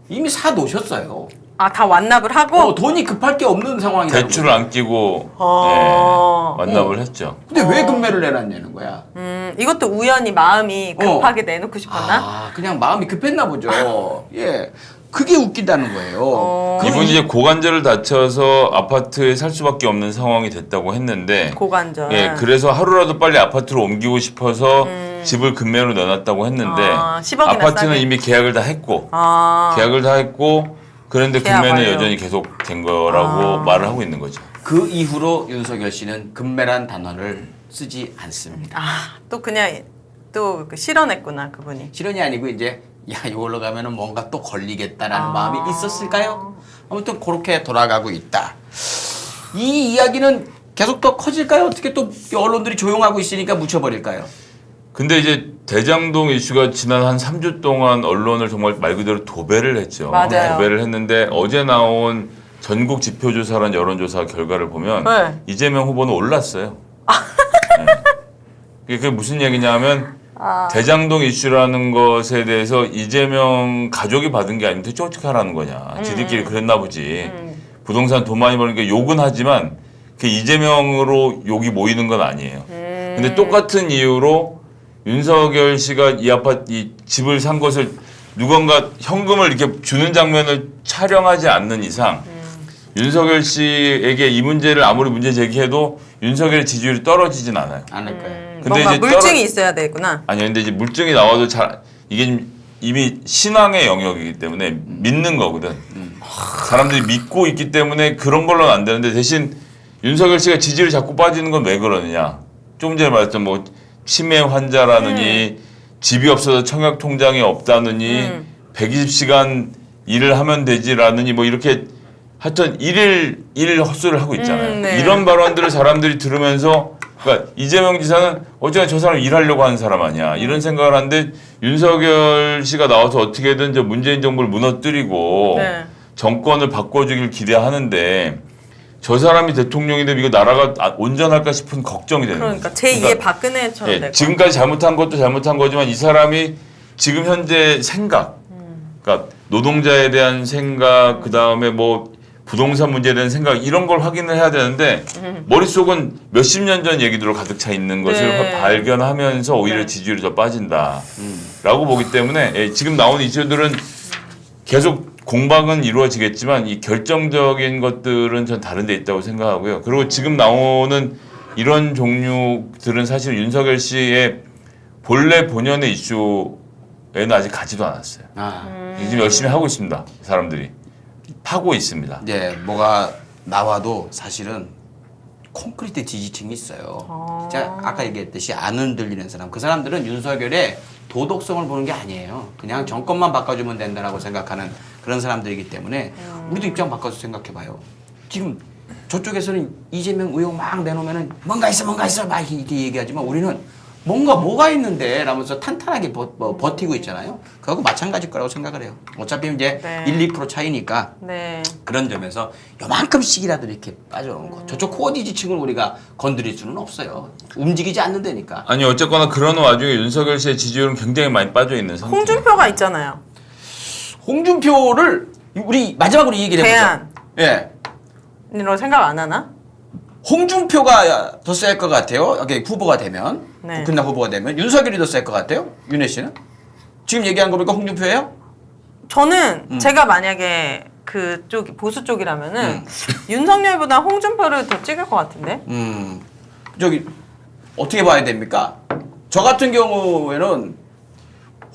이미 사 놓으셨어요. 다 완납을 하고. 돈이 급할 게 없는 상황이다. 대출을 안 끼고 완납을 했죠. 근데 왜 금매를 내놨냐는 거야. 이것도 우연히 마음이 급하게 내놓고 싶었나? 그냥 마음이 급했나 보죠. 예. 그게 웃긴다는 거예요. 이분이 이제 고관절을 다쳐서 아파트에 살 수밖에 없는 상황이 됐다고 했는데 고관절. 예, 그래서 하루라도 빨리 아파트로 옮기고 싶어서 집을 금매로 내놨다고 했는데 10억이나 아파트는 싸게. 이미 계약을 다 했고 계약을 다 했고 그런데 계약 금매는 완료. 여전히 계속된 거라고 말을 하고 있는 거죠. 그 이후로 윤석열 씨는 금매란 단어를 쓰지 않습니다. 또 그냥 또 실언했구나 그분이. 실언이 아니고 이제 야 이걸로 가면은 뭔가 또 걸리겠다라는 마음이 있었을까요? 아무튼 그렇게 돌아가고 있다. 이 이야기는 계속 더 커질까요? 어떻게 또 언론들이 조용하고 있으니까 묻혀버릴까요? 근데 이제 대장동 이슈가 지난 한 3주 동안 언론을 정말 말 그대로 도배를 했죠. 맞아요. 도배를 했는데 어제 나온 전국 지표조사란 여론조사 결과를 보면 네. 이재명 후보는 올랐어요. 네. 그게 무슨 얘기냐면 대장동 이슈라는 것에 대해서 이재명 가족이 받은 게 아닌데 어떻게 하라는 거냐. 지들끼리 그랬나 보지. 부동산 돈 많이 버니까 욕은 하지만 그 이재명으로 욕이 모이는 건 아니에요. 근데 똑같은 이유로 윤석열 씨가 이 집을 산 것을 누군가 현금을 이렇게 주는 장면을 촬영하지 않는 이상 윤석열 씨에게 이 문제를 아무리 문제 제기해도 윤석열의 지지율이 떨어지진 않아요. 않을 거예요. 근데 뭔가 이제 물증이 있어야 되구나. 아니요, 근데 이제 물증이 나와도 이게 좀 이미 신앙의 영역이기 때문에 믿는 거거든. 사람들이 믿고 있기 때문에 그런 걸로는 안 되는데 대신 윤석열 씨가 지지율이 자꾸 빠지는 건 왜 그러느냐. 조금 전에 말했던 뭐 치매 환자라느니 집이 없어서 청약 통장이 없다느니 120시간 일을 하면 되지라느니 뭐 이렇게 하여튼 일일 헛소리를 하고 있잖아요. 네. 이런 발언들을 사람들이 들으면서 그러니까 이재명 지사는 어쨌든 저 사람 일하려고 하는 사람 아니야. 이런 생각을 하는데 윤석열 씨가 나와서 어떻게든 저 문재인 정부를 무너뜨리고 네. 정권을 바꿔주길 기대하는데 저 사람이 대통령이 되면 이거 나라가 온전할까 싶은 걱정이 되는 그러니까 거죠. 제2의 박근혜처럼 예, 될 거. 지금까지 잘못한 것도 잘못한 거지만 이 사람이 지금 현재 생각, 그러니까 노동자에 대한 생각, 그 다음에 뭐 부동산 문제에 대한 생각 이런 걸 확인을 해야 되는데 머릿속은 몇십 년 전 얘기들로 가득 차 있는 것을 네. 발견하면서 오히려 네. 지지율이 더 빠진다라고 보기 때문에 예, 지금 나온 이슈들은 계속 공방은 이루어지겠지만 이 결정적인 것들은 전 다른 데 있다고 생각하고요. 그리고 지금 나오는 이런 종류들은 사실 윤석열 씨의 본래 본연의 이슈에는 아직 가지도 않았어요. 지금 열심히 하고 있습니다. 사람들이. 파고 있습니다. 이제 뭐가 나와도 사실은 콘크리트 지지층이 있어요. 제가 아까 얘기했듯이 안 흔들리는 사람. 그 사람들은 윤석열의 도덕성을 보는 게 아니에요. 그냥 정권만 바꿔주면 된다라고 생각하는 그런 사람들이기 때문에 우리도 입장 바꿔서 생각해봐요. 지금 저쪽에서는 이재명 의혹 막 내놓으면은 뭔가 있어 막 이렇게 얘기하지만 우리는 뭐가 있는데 라면서 탄탄하게 버티고 있잖아요. 그거하고 마찬가지일 거라고 생각을 해요. 어차피 이제 네. 1~2% 차이니까 네. 그런 점에서 요만큼씩이라도 이렇게 빠져오는 거. 저쪽 코어 지지층을 우리가 건드릴 수는 없어요. 움직이지 않는다니까. 아니 어쨌거나 그런 와중에 윤석열 씨의 지지율은 굉장히 많이 빠져 있는 상태. 홍준표가 있잖아요. 홍준표를 우리 마지막으로 이 얘기를 해보자. 예. 이런 생각 안 하나? 홍준표가 더 셀 것 같아요. 이렇게 후보가 되면 네. 국힘당 후보가 되면 윤석열이 더 셀 것 같아요. 윤혜 씨는 지금 얘기한 거 보니까 홍준표예요? 저는 제가 만약에 그쪽 보수 쪽이라면은 윤석열보다 홍준표를 더 찍을 것 같은데. 저기 어떻게 봐야 됩니까? 저 같은 경우에는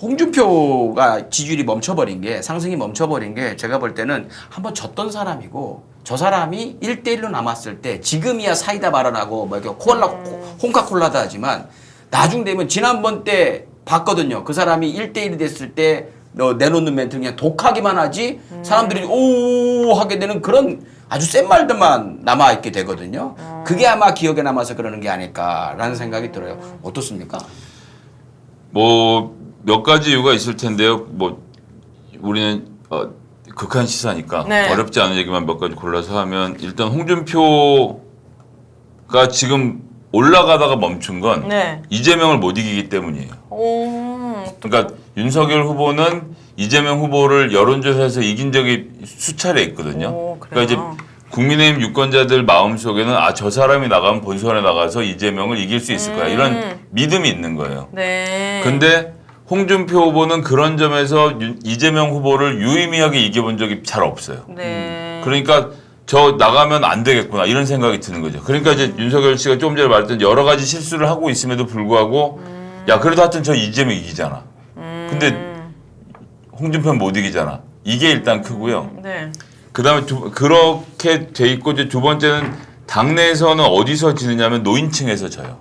홍준표가 지지율이 멈춰버린 게 상승이 멈춰버린 게 제가 볼 때는 한번 졌던 사람이고 저 사람이 1대1로 남았을 때 지금이야 사이다 발언하고 뭐 이렇게 홍카콜라다 하지만 나중 되면 지난번 때 봤거든요. 그 사람이 1대1이 됐을 때 내놓는 멘트 그냥 독하기만 하지 사람들이 오 하게 되는 그런 아주 센 말들만 남아있게 되거든요. 그게 아마 기억에 남아서 그러는 게 아닐까라는 생각이 들어요. 어떻습니까? 뭐 몇 가지 이유가 있을 텐데요. 뭐 우리는 극한 시사니까 네. 어렵지 않은 얘기만 몇 가지 골라서 하면 일단 홍준표가 지금 올라가다가 멈춘 건 네. 이재명을 못 이기기 때문이에요. 그러니까 윤석열 후보는 이재명 후보를 여론조사에서 이긴 적이 수차례 있거든요. 오, 그러니까 이제 국민의힘 유권자들 마음속에는 저 사람이 나가면 본선에 나가서 이재명을 이길 수 있을 거야. 이런 믿음이 있는 거예요. 네. 근데 홍준표 후보는 그런 점에서 이재명 후보를 유의미하게 이겨본 적이 잘 없어요. 네. 그러니까 저 나가면 안 되겠구나 이런 생각이 드는 거죠. 그러니까 이제 윤석열 씨가 조금 전에 말했던 여러 가지 실수를 하고 있음에도 불구하고 야 그래도 하여튼 저 이재명 이기잖아. 근데 홍준표는 못 이기잖아. 이게 일단 크고요. 네. 그다음에 그렇게 돼 있고 이제 두 번째는 당내에서는 어디서 지느냐면 노인층에서 져요.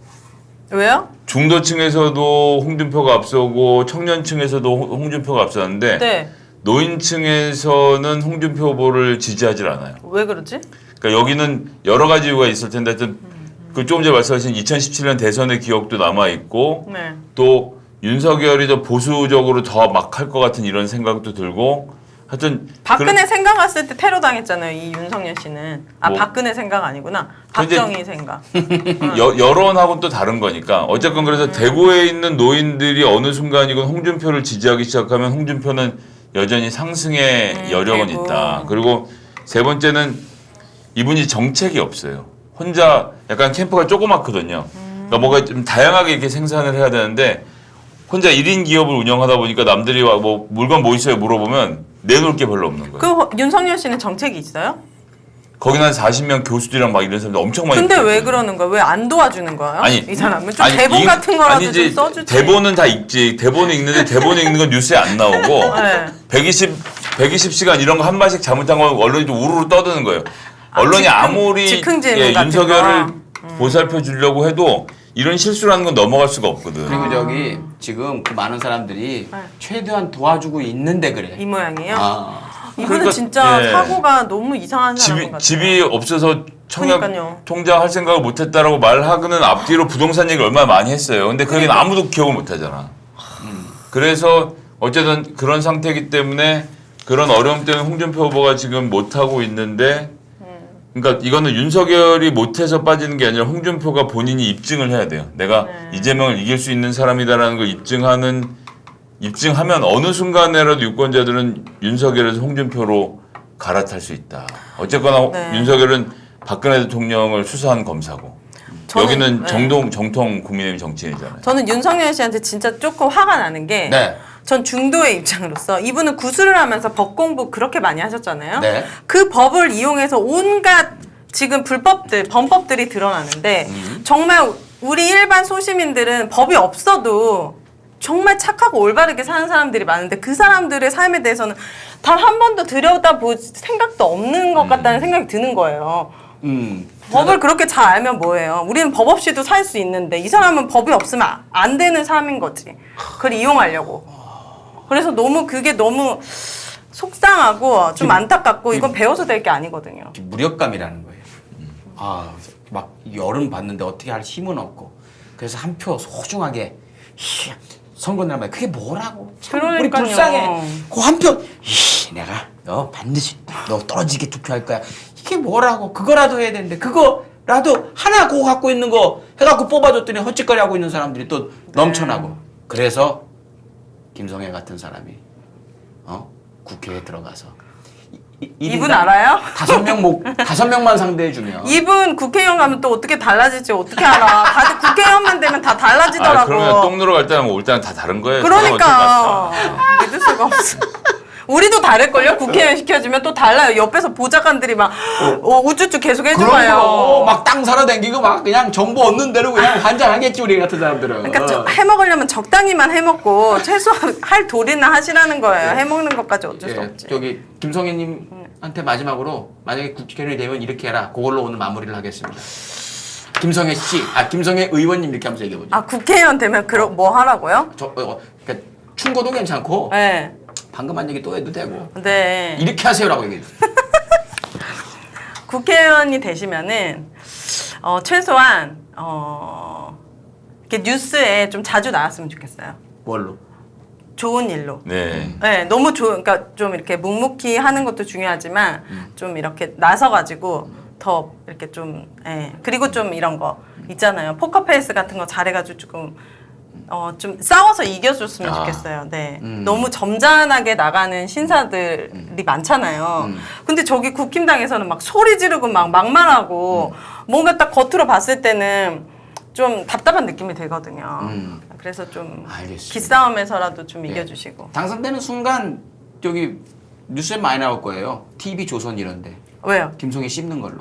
왜요? 중도층에서도 홍준표가 앞서고 청년층에서도 홍준표가 앞서는데 네. 노인층에서는 홍준표 후보를 지지하질 않아요. 왜 그러지? 그러니까 여기는 여러 가지 이유가 있을 텐데 하여튼 그 조금 전에 말씀하신 2017년 대선의 기억도 남아 있고 네. 또 윤석열이 더 보수적으로 더 막 할 것 같은 이런 생각도 들고 하여튼 박근혜 생각했을 때 테러 당했잖아요. 이 윤석열 씨는. 아 뭐. 박근혜 생각 아니구나. 근데 박정희 생각. 여론하고는 또 다른 거니까 어쨌건 그래서 대구에 있는 노인들이 어느 순간이건 홍준표를 지지하기 시작하면 홍준표는 여전히 상승의 여력은 대구. 있다. 그리고 세 번째는 이분이 정책이 없어요. 혼자 약간 캠프가 조그맣거든요. 그러니까 뭔가 좀 다양하게 이렇게 생산을 해야 되는데 혼자 1인 기업을 운영하다 보니까 남들이 와 뭐 물건 뭐 있어요 물어보면 내놓을 게 별로 없는 거예요. 그 윤석열 씨는 정책이 있어요? 거기는 한 40명 교수들이랑 막 이런 사람들 엄청 많이 근데 왜 있거든요. 그러는 거야? 왜 안 도와주는 거예요? 아니, 이 사람은 좀 대본 같은 거라도 아니지, 좀 써주지. 대본은 다 읽지. 대본은 읽는데 대본에 읽는 건 뉴스에 안 나오고 네. 120시간 이런 거 한 마씩 잘못한 거 언론이 좀 우르르 떠드는 거예요. 언론이 아무리 즉흥질문 같은 윤석열을 거. 보살펴 주려고 해도 이런 실수라는 건 넘어갈 수가 없거든. 그리고 저기 지금 그 많은 사람들이 네. 최대한 도와주고 있는데 그래. 이 모양이에요? 아. 이분은 그러니까, 진짜 예. 사고가 너무 이상한 사람 같아요. 집이 없어서 청약 그러니까요. 통장 할 생각을 못했다라고 말하고는 앞뒤로 부동산 얘기를 얼마나 많이 했어요. 근데 그게 그러니까. 아무도 기억을 못하잖아. 그래서 어쨌든 그런 상태이기 때문에 그런 어려움 때문에 홍준표 후보가 지금 못하고 있는데 그러니까 이거는 윤석열이 못해서 빠지는 게 아니라 홍준표가 본인이 입증을 해야 돼요. 내가 네. 이재명을 이길 수 있는 사람이다라는 걸 입증하면 어느 순간에라도 유권자들은 윤석열에서 홍준표로 갈아탈 수 있다. 어쨌거나 네. 윤석열은 박근혜 대통령을 수사한 검사고 여기는 네. 정통 국민의힘 정치인이잖아요. 저는 윤석열 씨한테 진짜 조금 화가 나는 게 네. 전 중도의 입장으로서 이분은 구술을 하면서 법 공부 그렇게 많이 하셨잖아요. 네. 그 법을 이용해서 온갖 지금 범법들이 드러나는데 정말 우리 일반 소시민들은 법이 없어도 정말 착하고 올바르게 사는 사람들이 많은데 그 사람들의 삶에 대해서는 단 한 번도 들여다볼 생각도 없는 것 같다는 생각이 드는 거예요. 법을 그렇게 잘 알면 뭐예요? 우리는 법 없이도 살 수 있는데 이 사람은 법이 없으면 안 되는 삶인 거지. 그걸 이용하려고. 그래서 그게 너무 속상하고 좀 안타깝고 이건 배워서 될 게 아니거든요. 무력감이라는 거예요. 아, 막 여름 봤는데 어떻게 할 힘은 없고. 그래서 한 표 소중하게 선거 날만 그게 뭐라고? 참 우리 그러니까요. 불쌍해. 그 한 표 내가 너 반드시 너 떨어지게 투표할 거야. 이게 뭐라고? 그거라도 해야 되는데 그거라도 하나 그거 갖고 있는 거 해갖고 뽑아줬더니 헛짓거리 하고 있는 사람들이 또 넘쳐나고. 그래서 김성애 같은 사람이 국회에 들어가서 이분 알아요? 5명만 상대해주면 이분 국회의원 가면 또 어떻게 달라질지 어떻게 알아? 다들 국회의원만 되면 다 아, 달라지더라고. 그러면 똥 누러 갈 때랑 올 때랑 다 다른 거예요. 그러니까 믿을 수가 없어. 우리도 다를걸요? 국회의원 시켜주면 또 달라요. 옆에서 보좌관들이 막 우쭈쭈 계속 해줘봐요. 막 땅 사러 댕기고 막 그냥 정보 얻는 대로 그냥 환장하겠지 우리 같은 사람들은. 그러니까 해먹으려면 적당히만 해먹고 최소한 할 도리나 하시라는 거예요. 해먹는 것까지 어쩔 수 없지. 저기 김성애님한테 마지막으로 만약에 국회의원이 되면 이렇게 해라. 그걸로 오늘 마무리를 하겠습니다. 김성애 의원님 이렇게 하면서 얘기해보죠. 아 국회의원 되면 뭐 하라고요? 그러니까 충고도 괜찮고 네. 방금 한 얘기 또 해도 되고 네. 이렇게 하세요라고 얘기해줘. 국회의원이 되시면은 최소한 이렇게 뉴스에 좀 자주 나왔으면 좋겠어요. 뭘로? 좋은 일로. 네. 네, 너무 그러니까 좀 이렇게 묵묵히 하는 것도 중요하지만 좀 이렇게 나서가지고 더 이렇게 좀, 그리고 좀 이런 거 있잖아요. 포커페이스 같은 거 잘해가지고 좀 싸워서 이겨줬으면 좋겠어요. 네. 너무 점잖하게 나가는 신사들이 많잖아요. 근데 저기 국힘당에서는 막 소리 지르고 막 막말하고 뭔가 딱 겉으로 봤을 때는 좀 답답한 느낌이 들거든요. 그래서 좀 알겠습니다. 기싸움에서라도 좀 예. 이겨주시고. 당선되는 순간 저기 뉴스에 많이 나올 거예요. TV 조선 이런데 왜요? 김송희 씹는 걸로.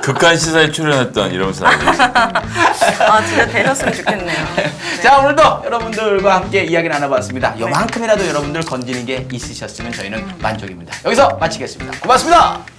극한 시사에 출연했던 이러면서 아 진짜 되셨으면 좋겠네요. 네. 자 오늘도 여러분들과 함께 이야기 나눠봤습니다. 요만큼이라도 여러분들 건지는 게 있으셨으면 저희는 만족입니다. 여기서 마치겠습니다. 고맙습니다.